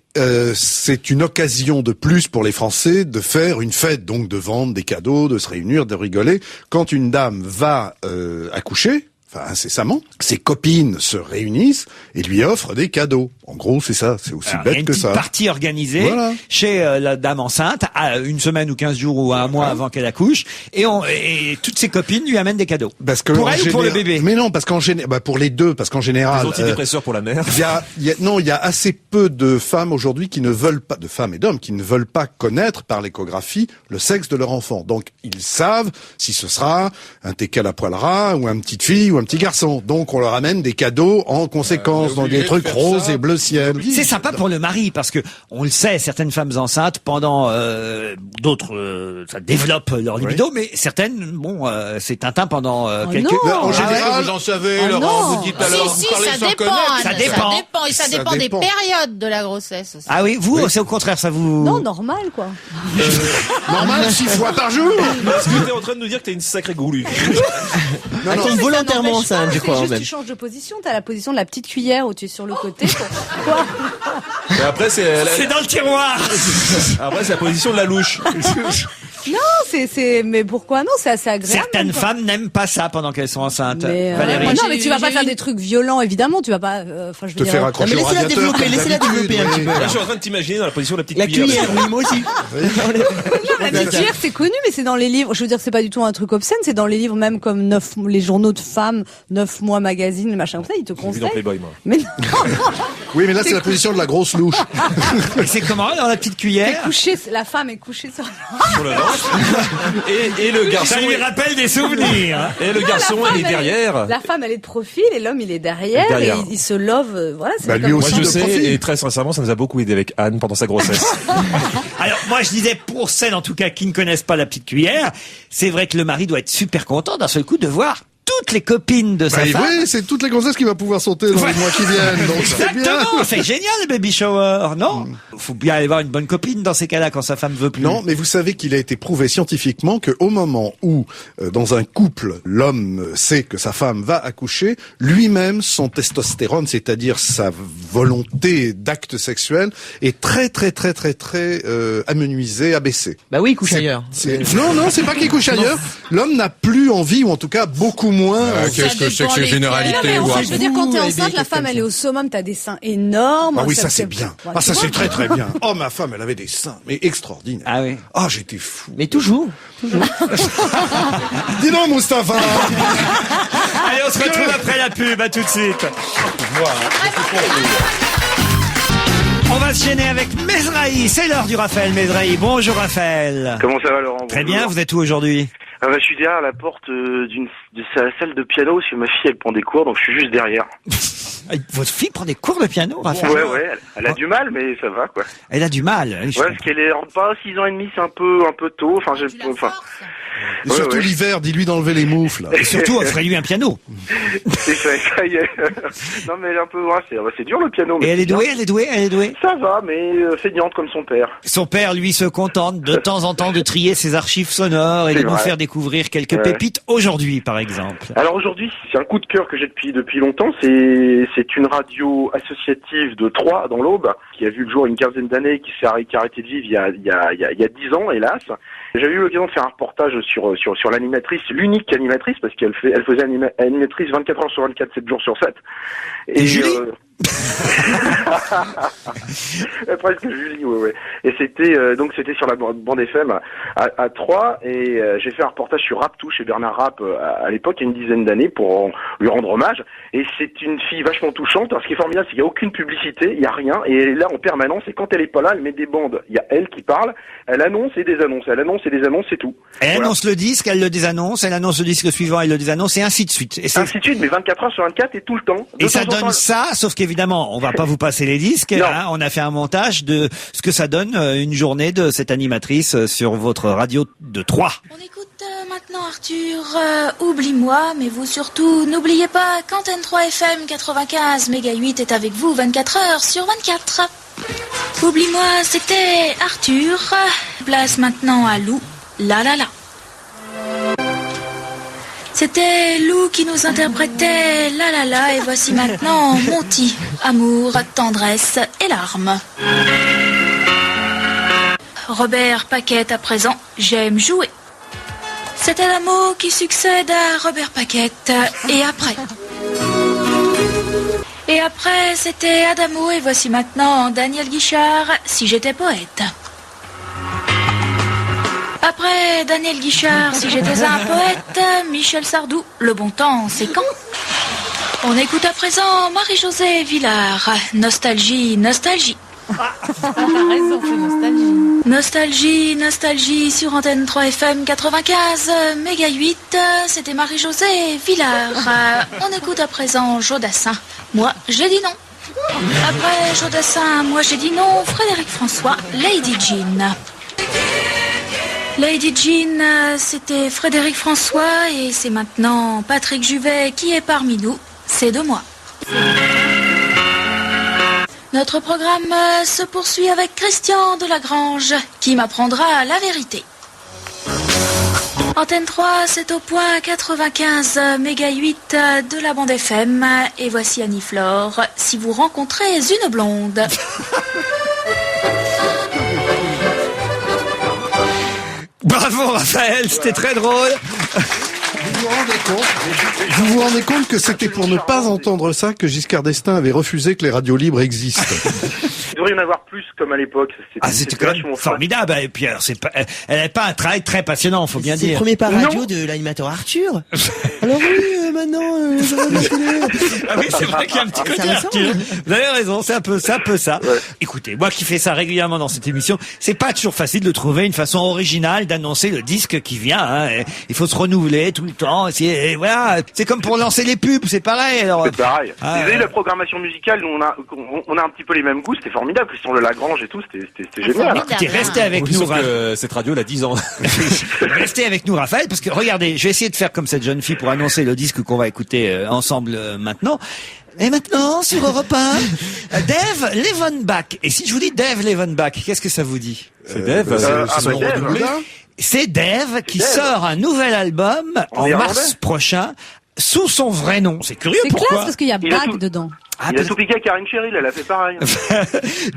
c'est une occasion de plus pour les Français de faire une fête, donc de vendre des cadeaux, de se réunir, de rigoler. Quand une dame va accoucher, enfin incessamment, ses copines se réunissent et lui offrent des cadeaux. En gros, c'est ça, c'est aussi Alors, il y a bête une que petite ça. partie organisée Voilà. chez la dame enceinte, à une semaine ou 15 jours ou à un mois avant qu'elle accouche, et toutes ses copines lui amènent des cadeaux. Parce que pour en elle ou pour le général- bébé? Mais non, parce qu'en général, pour les deux, parce qu'en général, Des antidépresseurs pour la mère. il y a assez peu de femmes aujourd'hui qui ne veulent pas, de femmes et d'hommes qui ne veulent pas connaître par l'échographie le sexe de leur enfant. Donc ils savent si ce sera un teckel à poil ras ou une petite fille ou un petit garçon. Donc on leur amène des cadeaux en conséquence, donc obligé des de trucs faire roses ça. et bleu ciel. C'est sympa pour le mari, parce que on le sait, certaines femmes enceintes, pendant d'autres, ça développe leur libido, mais certaines, c'est Tintin pendant quelques... non. En En général, général, vous en savez, Ah Laurent, non. vous dites alors, Si, vous parlez ça sans dépend, connaître. Anne, Ça dépend. et ça Ça dépend des dépend. périodes de la grossesse aussi. Ah oui, vous, c'est au contraire, ça vous... Non, normal, quoi. normal 6 fois par jour. Est-ce que t'es en train de nous dire que t'es une sacrée goulue? Elle tombe Mais ça volontairement n'empêche enceinte, pas, je crois, c'est juste même. tu changes de position, t'as la position de la petite cuillère où tu es sur le côté. Quoi Et après, c'est dans le tiroir. après, c'est la position de la louche. Non, mais pourquoi non? C'est assez agréable. Certaines même, quoi. femmes n'aiment pas ça pendant qu'elles sont enceintes. Mais, Valérie. non, mais tu vas pas J'ai faire eu- des trucs violents, évidemment. Tu vas pas. Enfin, je veux Te dire. faire Non, accrocher mais au laissez-la radiateur. développer, comme laissez-la d'habitude, développer un petit peu. Là, je suis en train de t'imaginer dans la position de la petite La cuillère. cuillère, oui, moi aussi. La petite cuillère, c'est connu, mais c'est dans les livres. Je veux dire, c'est pas du tout un truc obscène. C'est dans les livres, même comme les journaux de femmes, 9 mois magazine, le machin comme ça. Ils te J'ai vu dans conseillent. Playboy, moi. Mais non, Oui, mais là c'est la position de la grosse louche. Et c'est comment dans la petite cuillère? la femme est couchée sur. Sur le ventre. Et le garçon. Ça lui rappelle des souvenirs. hein. Et le garçon, La femme, il est derrière. La femme, elle est de profil et l'homme, il est derrière. Derrière. Et il se love. Voilà, c'est Bah, comme lui Moi, aussi, je de sais, profil. et très sincèrement, ça nous a beaucoup aidé avec Anne pendant sa grossesse. Alors moi je disais, pour celles en tout cas qui ne connaissent pas la petite cuillère, c'est vrai que le mari doit être super content d'un seul coup de voir toutes les copines de sa femme. Oui, c'est toutes les grossesses qui va pouvoir sauter dans les mois qui viennent. Donc c'est bien. Exactement, c'est génial le baby shower, non? Faut bien aller voir une bonne copine dans ces cas-là quand sa femme veut plus. Non, mais vous savez qu'il a été prouvé scientifiquement que au moment où, dans un couple, l'homme sait que sa femme va accoucher, lui-même, son testostérone, c'est-à-dire sa volonté d'acte sexuel, est très amenuisé, abaissé. Bah oui, il couche ailleurs. Non, c'est pas qu'il couche ailleurs. L'homme n'a plus envie, ou en tout cas beaucoup moins. Qu'est-ce que c'est que ces dépend généralités, Non, mais en moi fait, je veux dire, quand t'es Vous, enceinte, Hébé, la femme, quelqu'un elle est au summum, t'as des seins énormes. Ah oui, ça c'est bien. Ouais, Ah ça tu c'est vois. très bien. Oh ma femme, elle avait des seins, mais extraordinaires. Ah oui. Ah j'étais fou. Mais toujours. Dis donc Mustapha. Allez, on se retrouve après la pub, à tout de suite. On va se gêner avec Mesrahi, c'est l'heure du Raphaël Mesrahi. Bonjour Raphaël. Comment ça va, Laurent? Très Bonjour. bien, vous êtes où aujourd'hui? Je suis derrière la porte de sa salle de piano parce que ma fille elle prend des cours, donc je suis juste derrière. Votre fille prend des cours de piano, Raphaël? Ouais, elle a du mal, mais ça va quoi. Elle a du mal. Ouais, parce qu'elle est rentre pas à 6 ans et demi, c'est un peu tôt. Enfin, Et surtout ouais. l'hiver, dis-lui d'enlever les moufles. Et surtout, offrez-lui un piano. c'est ça y est. Non, mais elle est un peu, c'est dur le piano. Et Mais elle est c'est bien. douée, elle est douée. Ça va, mais feignante comme son père. Son père, lui, se contente de temps en temps de trier ses archives sonores et de C'est nous vrai. faire découvrir quelques Ouais. pépites aujourd'hui, par exemple. Alors aujourd'hui, c'est un coup de cœur que j'ai depuis longtemps. C'est une radio associative de Troyes, dans l'Aube, qui a vu le jour il y a une quinzaine d'années, qui a arrêté de vivre il y a 10 ans, hélas. J'avais eu l'occasion de faire un reportage sur l'animatrice, l'unique animatrice, parce qu'elle faisait animatrice 24 heures sur 24, 7 jours sur 7. Et Julie Presque Julie, ouais. Et c'était sur la bande FM à Troyes, et j'ai fait un reportage sur Raptou chez Bernard Rapp à l'époque, il y a une dizaine d'années, pour lui rendre hommage. Et c'est une fille vachement touchante. Alors ce qui est formidable, c'est qu'il n'y a aucune publicité, il n'y a rien, et elle est là en permanence. Et quand elle est pas là, elle met des bandes. Il y a elle qui parle, elle annonce et des annonces, c'est tout. Elle Voilà. annonce le disque, elle le désannonce, elle annonce le disque suivant, elle le désannonce, et ainsi de suite. Et, Ainsi de suite, mais 24 heures sur 24 et tout le temps. De et ça temps en donne temps, ça, sauf qu'évidemment, évidemment, on va pas vous passer les disques. Hein, on a fait un montage de ce que ça donne une journée de cette animatrice sur votre radio de Troyes. On écoute maintenant Arthur, Oublie-moi, mais vous surtout, n'oubliez pas qu'Antenne 3 FM 95 méga 8 est avec vous 24 heures sur 24. Oublie-moi, c'était Arthur. Place maintenant à Lou, la la la. C'était Lou qui nous interprétait la la la, et voici maintenant Monty, amour, tendresse et larmes. Robert Paquette à présent, j'aime jouer. C'est Adamo qui succède à Robert Paquette. Et après? Et après, c'était Adamo, et voici maintenant Daniel Guichard, si j'étais poète. Après Daniel Guichard, si j'étais un poète, Michel Sardou, le bon temps, c'est quand? On écoute à présent Marie-Josée Villard, Nostalgie, nostalgie. T'as raison, c'est nostalgie. Nostalgie, nostalgie sur Antenne 3 FM 95 méga 8, c'était Marie-Josée Villard. On écoute à présent Jodassin. Moi, j'ai dit non. Après Jodassin, moi j'ai dit non, Frédéric François, Lady Jean. Lady Jean, c'était Frédéric François, et c'est maintenant Patrick Juvet qui est parmi nous. C'est de moi. Notre programme se poursuit avec Christian Delagrange, qui m'apprendra la vérité. Antenne 3, c'est au point 95 méga 8 de la bande FM. Et voici Annie Flore, si vous rencontrez une blonde. Bravo Raphaël, c'était très drôle. Vous vous rendez compte que c'était pour ne pas entendre ça que Giscard d'Estaing avait refusé que les radios libres existent. Il devrait y en avoir plus comme à l'époque. C'était quand même formidable. Et puis alors, elle n'avait pas un travail très passionnant, faut bien dire. C'est le premier pas radio de l'animateur Arthur. Alors oui, maintenant, ah oui, c'est vrai qu'il y a un petit côté Arthur. Vous avez raison, c'est un peu ça. Ouais. Écoutez, moi qui fais ça régulièrement dans cette émission, c'est pas toujours facile de trouver une façon originale d'annoncer le disque qui vient. Hein. Il faut se renouveler tout le temps. Et voilà, c'est comme pour lancer les pubs, c'est pareil. Alors, c'est pareil. Vous avez la programmation musicale, on a un petit peu les mêmes goûts, c'était formidable. Christian Delagrange et tout, c'était génial. Écoutez, restez avec nous. Cette radio, elle a 10 ans. Restez avec nous, Raphaël, parce que regardez, je vais essayer de faire comme cette jeune fille pour annoncer le disque qu'on va écouter ensemble maintenant. Et maintenant, sur Europe 1, Dave Levenbach. Et si je vous dis Dave Levenbach, qu'est-ce que ça vous dit? C'est Dave, c'est Dave qui sort un nouvel album en mars prochain sous son vrai nom. C'est curieux, c'est pourquoi? C'est classe parce qu'il y a Bach dedans. Il a tout piqué à Karine Cheryl, elle a fait pareil.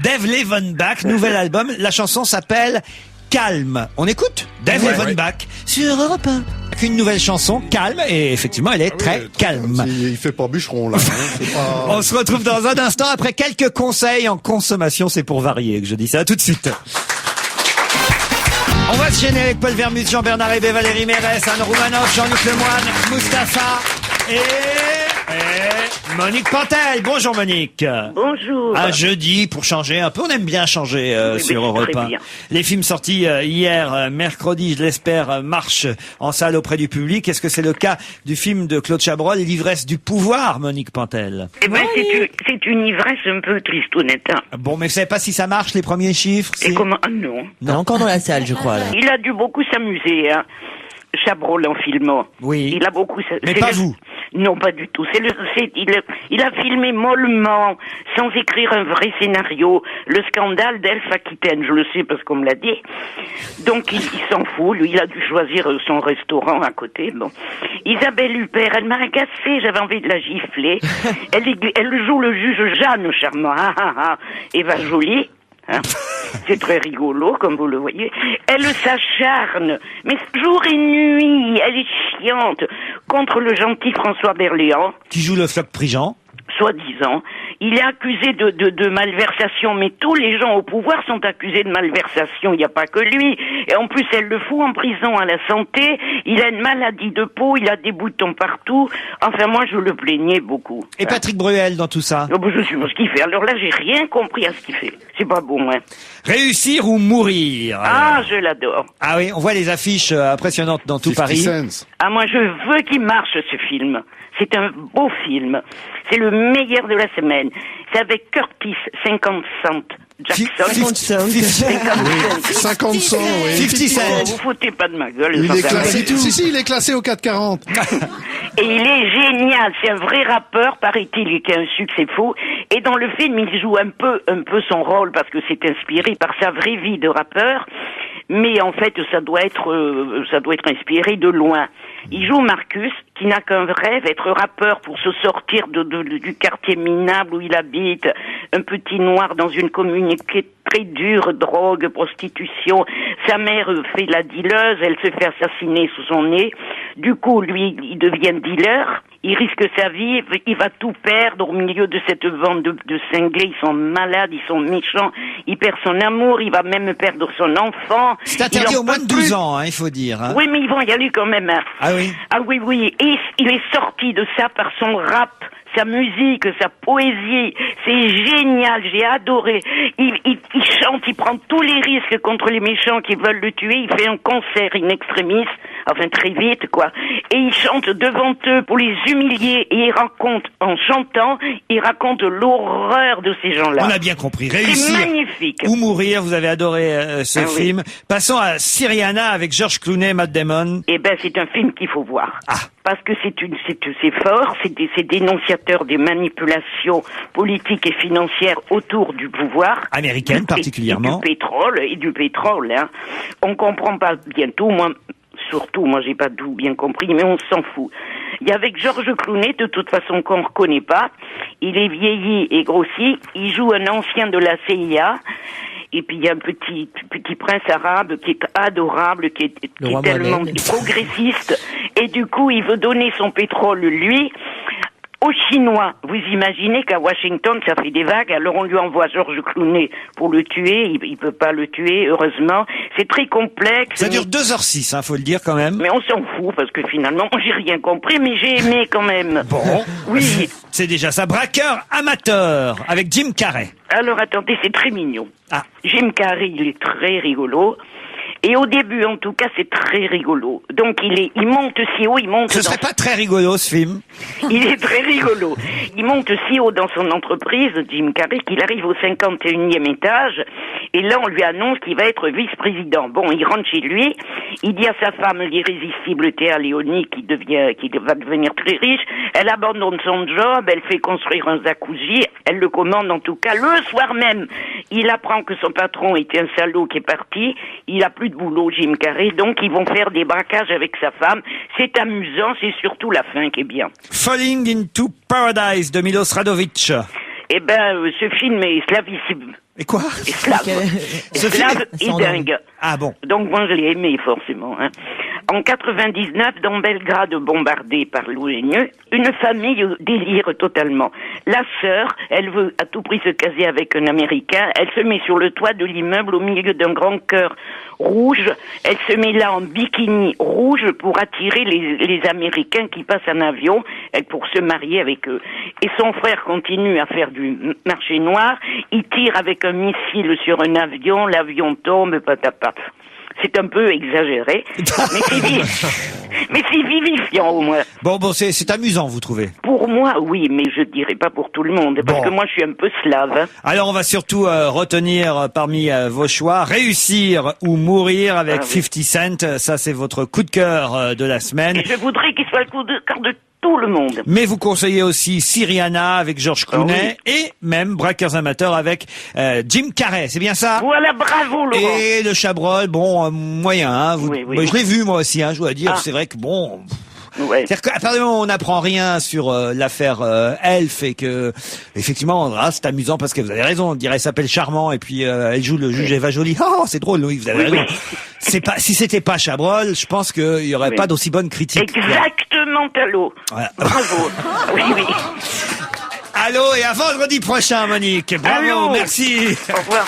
Dave Levenbach, nouvel album. La chanson s'appelle Calme. On écoute Dave Levenbach sur Europe 1. Une nouvelle chanson, Calme, et effectivement, elle est très calme. Il fait pas bûcheron, là. Hein, On se retrouve dans un instant après quelques conseils en consommation. C'est pour varier que je dis ça. À tout de suite. On va se gêner avec Paul Vermus, Jean-Bernard Hébé, Valérie Mérès, Anne Roumanoff, Jean-Luc Lemoyne, Mustapha et Monique Pantel. Bonjour Monique. Bonjour. Un jeudi pour changer un peu. On aime bien changer sur Europe 1. Les films sortis hier, mercredi, je l'espère, marchent en salle auprès du public. Est-ce que c'est le cas du film de Claude Chabrol, L'ivresse du pouvoir, Monique Pantel? Eh ben, c'est une ivresse un peu triste, honnêtement. Bon, mais vous savez pas si ça marche, les premiers chiffres? Et comment? Ah non. Non, encore dans la salle, je crois. Là. Il a dû beaucoup s'amuser, hein. Chabrol en filmant. Oui. Il a beaucoup. Mais pas vous. Non, pas du tout. Il a filmé mollement, sans écrire un vrai scénario, le scandale d'Elf Aquitaine. Je le sais parce qu'on me l'a dit. Donc il s'en fout. Lui, il a dû choisir son restaurant à côté. Bon. Isabelle Huppert, elle m'a agacée. J'avais envie de la gifler. Elle joue le juge Jeanne, charmant. Eva Joly. Hein, c'est très rigolo, comme vous le voyez. Elle s'acharne, mais jour et nuit, elle est chiante, contre le gentil François Berléand. Qui joue le Floc Prigent. Soi-disant. Il est accusé de malversation, mais tous les gens au pouvoir sont accusés de malversation, il n'y a pas que lui. Et en plus, elle le fout en prison à la santé, il a une maladie de peau, il a des boutons partout. Enfin, moi, je le plaignais beaucoup. Et Patrick Bruel dans tout ça? Oh, ben, je sais pas ce qu'il fait. Alors là, j'ai rien compris à ce qu'il fait. C'est pas bon, hein. Réussir ou mourir? Ah, je l'adore. Ah oui, on voit les affiches impressionnantes dans tout Paris. Ah, moi, je veux qu'il marche, ce film. C'est un beau film. C'est le meilleur de la semaine. C'est avec Curtis, 50 Cent. Jackson. 50 cents, oui. 50 Cent. Vous foutez pas de ma gueule. Il est sans classé, arrêt. si, il est classé au 440. Et il est génial, c'est un vrai rappeur, paraît-il, qui a un succès fou. Et dans le film, il joue un peu son rôle parce que c'est inspiré par sa vraie vie de rappeur. Mais en fait, ça doit être inspiré de loin. Il joue Marcus, qui n'a qu'un rêve, être rappeur pour se sortir du quartier minable où il habite, un petit noir dans une communauté très dure, drogue, prostitution. Sa mère fait la dealeuse, elle se fait assassiner sous son nez. Du coup, lui, il devient dealer. Il risque sa vie, il va tout perdre au milieu de cette vente de cinglés. Ils sont malades, ils sont méchants. Il perd son amour, il va même perdre son enfant. C'est interdit au moins de 12 ans, hein, il faut dire. Hein. Oui, mais ils vont y aller quand même. Hein. Ah oui? Ah oui. Et il est sorti de ça par son rap, sa musique, sa poésie. C'est génial, j'ai adoré. Il chante, il prend tous les risques contre les méchants qui veulent le tuer. Il fait un concert in extremis, enfin très vite, quoi. Et il chante devant eux pour les humilier. Et il raconte, en chantant, il raconte l'horreur de ces gens-là. On a bien compris. Réussir C'est magnifique. ou mourir, vous avez adoré ce film. Oui. Passons à Syriana avec George Clooney, Matt Damon. Eh ben, c'est un film qu'il faut voir. Ah. Parce que c'est fort, c'est dénonciateur des manipulations politiques et financières autour du pouvoir. Américaine, particulièrement. Et du pétrole, hein. On comprend pas bien tout, moi j'ai pas tout bien compris, mais on s'en fout. Il y a avec George Clooney, de toute façon qu'on reconnaît pas, il est vieilli et grossi, il joue un ancien de la CIA. Et puis il y a un petit prince arabe qui est adorable, qui est tellement progressiste. Et du coup, il veut donner son pétrole, lui, aux Chinois. Vous imaginez qu'à Washington, ça fait des vagues. Alors on lui envoie George Clooney pour le tuer. Il peut pas le tuer, heureusement. C'est très complexe. Ça dure 2h06, hein, faut le dire quand même. Mais on s'en fout, parce que finalement, j'ai rien compris, mais j'ai aimé quand même. Bon. Oui. C'est déjà ça. Braqueur amateur avec Jim Carrey. Alors attendez, c'est très mignon. Ah. Jim Carrey, il est très rigolo. Et au début, en tout cas, c'est très rigolo. Donc il monte si haut, Ce serait pas très rigolo, ce film. Il est très rigolo. Il monte si haut dans son entreprise, Jim Carrey, qu'il arrive au 51e étage. Et là, on lui annonce qu'il va être vice-président. Bon, il rentre chez lui. Il dit à sa femme, l'irrésistible Théa Léonie, qui va devenir très riche. Elle abandonne son job. Elle fait construire un jacuzzi. Elle le commande, en tout cas, le soir même. Il apprend que son patron était un salaud qui est parti. Il a plus de boulot, Jim Carrey. Donc, ils vont faire des braquages avec sa femme. C'est amusant. C'est surtout la fin qui est bien. Falling into Paradise de Milos Radovic. Eh ben, ce film est slavissime. Et quoi? Slave. Slave et dingue. Ah bon. Donc moi je l'ai aimé forcément. Hein. En 99, dans Belgrade bombardée par l'ONU, une famille délire totalement. La sœur, elle veut à tout prix se caser avec un Américain. Elle se met sur le toit de l'immeuble au milieu d'un grand cœur rouge. Elle se met là en bikini rouge pour attirer les Américains qui passent en avion, pour se marier avec eux. Et son frère continue à faire du marché noir. Il tire avec un missile sur un avion, l'avion tombe, patapaf. C'est un peu exagéré, mais c'est vivifiant au moins. Bon, c'est amusant, vous trouvez? Pour moi, oui, mais je dirais pas pour tout le monde, parce que moi je suis un peu slave. Hein. Alors on va surtout retenir parmi vos choix, Réussir ou Mourir avec 50 Cent. Ça c'est votre coup de cœur de la semaine. Et je voudrais qu'il soit le coup de cœur de tout le monde. Mais vous conseillez aussi Syriana avec George Clooney et même Braqueurs amateurs avec Jim Carrey, c'est bien ça? Voilà, bravo Laurent. Et le Chabrol, bon, moyen, hein. Je l'ai vu moi aussi, hein, je dois dire, c'est vrai que bon... Ouais. C'est-à-dire qu'à partir du moment où on n'apprend rien sur l'affaire Elf et que effectivement c'est amusant parce que vous avez raison, on dirait s'appelle Charmant et puis elle joue le juge Eva Jolie. Oh, c'est drôle, oui, vous avez raison. C'est pas, si c'était pas Chabrol, je pense qu'il y aurait pas d'aussi bonne critique. Exactement, Talot. Voilà. Bravo. Oui. Allô, et à vendredi prochain, Monique. Bravo, allô. Merci. Au revoir.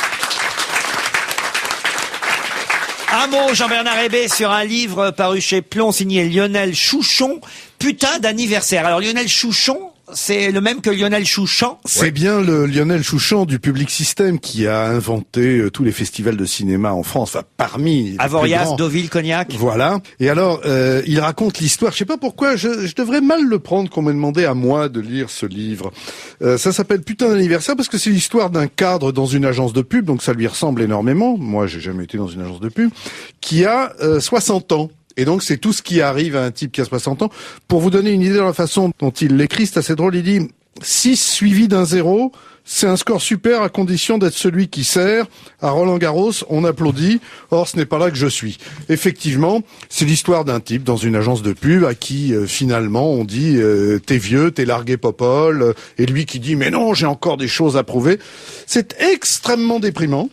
Un mot, Jean-Bernard Hébé, sur un livre paru chez Plon, signé Lionel Chouchon, Putain d'anniversaire. Alors Lionel Chouchon, c'est le même que Lionel Chouchan. C'est bien le Lionel Chouchan du Public System qui a inventé tous les festivals de cinéma en France, enfin parmi les Avoriaz, plus grands. Deauville, Cognac. Voilà. Et alors, il raconte l'histoire. Je sais pas pourquoi, je devrais mal le prendre qu'on m'ait demandé à moi de lire ce livre. Ça s'appelle Putain d'anniversaire parce que c'est l'histoire d'un cadre dans une agence de pub, donc ça lui ressemble énormément. Moi, j'ai jamais été dans une agence de pub, qui a 60 ans. Et donc, c'est tout ce qui arrive à un type qui a 60 ans. Pour vous donner une idée de la façon dont il l'écrit, c'est assez drôle. Il dit 6 suivi d'un 0, c'est un score super à condition d'être celui qui sert. À Roland-Garros, on applaudit. Or, ce n'est pas là que je suis. Effectivement, c'est l'histoire d'un type dans une agence de pub à qui, finalement, on dit t'es vieux, t'es largué popole. Et lui qui dit mais non, j'ai encore des choses à prouver. C'est extrêmement déprimant.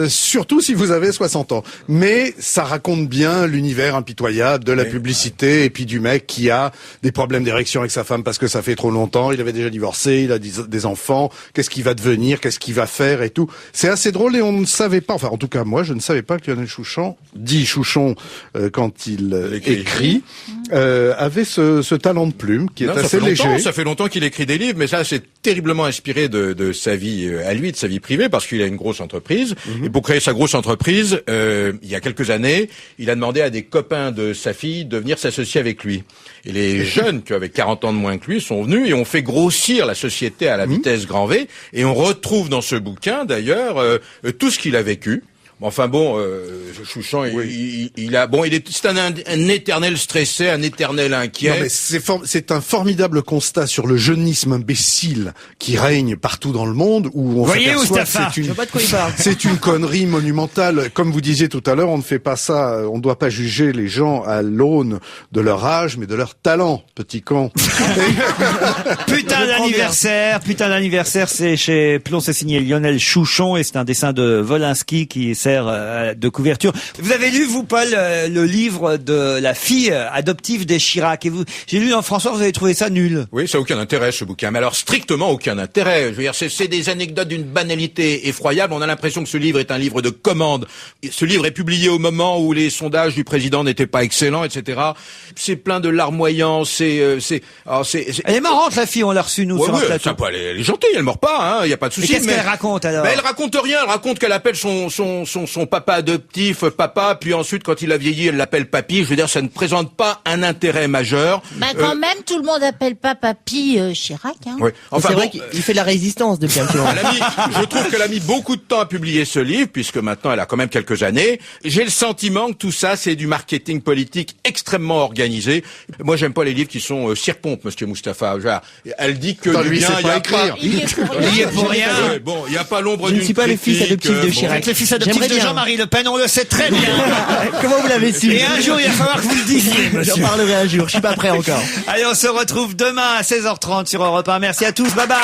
Surtout si vous avez 60 ans. Mais ça raconte bien l'univers impitoyable de la publicité et puis du mec qui a des problèmes d'érection avec sa femme parce que ça fait trop longtemps, il avait déjà divorcé, il a des enfants, qu'est-ce qu'il va devenir, qu'est-ce qu'il va faire et tout. C'est assez drôle et on ne savait pas, enfin en tout cas moi je ne savais pas que Lionel Chouchan, dit Chouchon quand il écrit, avait ce talent de plume qui est assez léger. Ça fait longtemps qu'il écrit des livres, mais ça c'est terriblement inspiré de sa vie à lui, de sa vie privée, parce qu'il a une grosse entreprise. Et pour créer sa grosse entreprise, il y a quelques années, il a demandé à des copains de sa fille de venir s'associer avec lui. Et les jeunes qui avaient 40 ans de moins que lui sont venus et ont fait grossir la société à la vitesse grand V. Et on retrouve dans ce bouquin, d'ailleurs, tout ce qu'il a vécu. Enfin bon, Chouchan, c'est un éternel stressé, un éternel inquiet. Non, mais c'est un formidable constat sur le jeunisme imbécile qui règne partout dans le monde, où on s'aperçoit que c'est une connerie monumentale. Comme vous disiez tout à l'heure, on ne fait pas ça, on ne doit pas juger les gens à l'aune de leur âge, mais de leur talent, petit con. Putain d'anniversaire, c'est chez Plon, c'est signé Lionel Chouchan et c'est un dessin de Wolinski qui sert de couverture. Vous avez lu, vous, Paul, le livre de la fille adoptive des Chirac et j'ai lu dans François, vous avez trouvé ça nul. Oui, ça n'a aucun intérêt, ce bouquin. Mais alors, strictement aucun intérêt. Je veux dire, c'est des anecdotes d'une banalité effroyable. On a l'impression que ce livre est un livre de commande. Ce livre est publié au moment où les sondages du président n'étaient pas excellents, etc. C'est plein de larmoyants, Elle est marrante, la fille, on l'a reçue, nous, sur un plateau. Elle est gentille, elle meurt pas, il y a pas de souci. Mais qu'est-ce qu'elle raconte, alors? Elle raconte rien, elle raconte qu'elle appelle son papa adoptif papa, puis ensuite, quand il a vieilli, elle l'appelle papy. Je veux dire, ça ne présente pas un intérêt majeur. Quand même, tout le monde appelle pas papy Chirac. Hein. Oui. Enfin, c'est vrai qu'il fait de la résistance depuis un petit moment. Je trouve qu'elle a mis beaucoup de temps à publier ce livre, puisque maintenant elle a quand même quelques années. J'ai le sentiment que tout ça, c'est du marketing politique extrêmement organisé. Moi, j'aime pas les livres qui sont cirpompes, monsieur Mustapha. Elle dit que lui, bien, il y a pas. Il y est pour rien. Bon, il y a pas l'ombre Je d'une ne suis pas le fils adoptif de Chirac. Vous êtes le fils adoptif de Jean-Marie Le Pen, on le sait très bien. Comment vous l'avez su? Et un jour, il va falloir que vous le disiez, monsieur. J'en parlerai un jour, je suis pas prêt encore. Allez, on se retrouve demain à 16h30 sur Europe 1. Merci à tous, bye bye.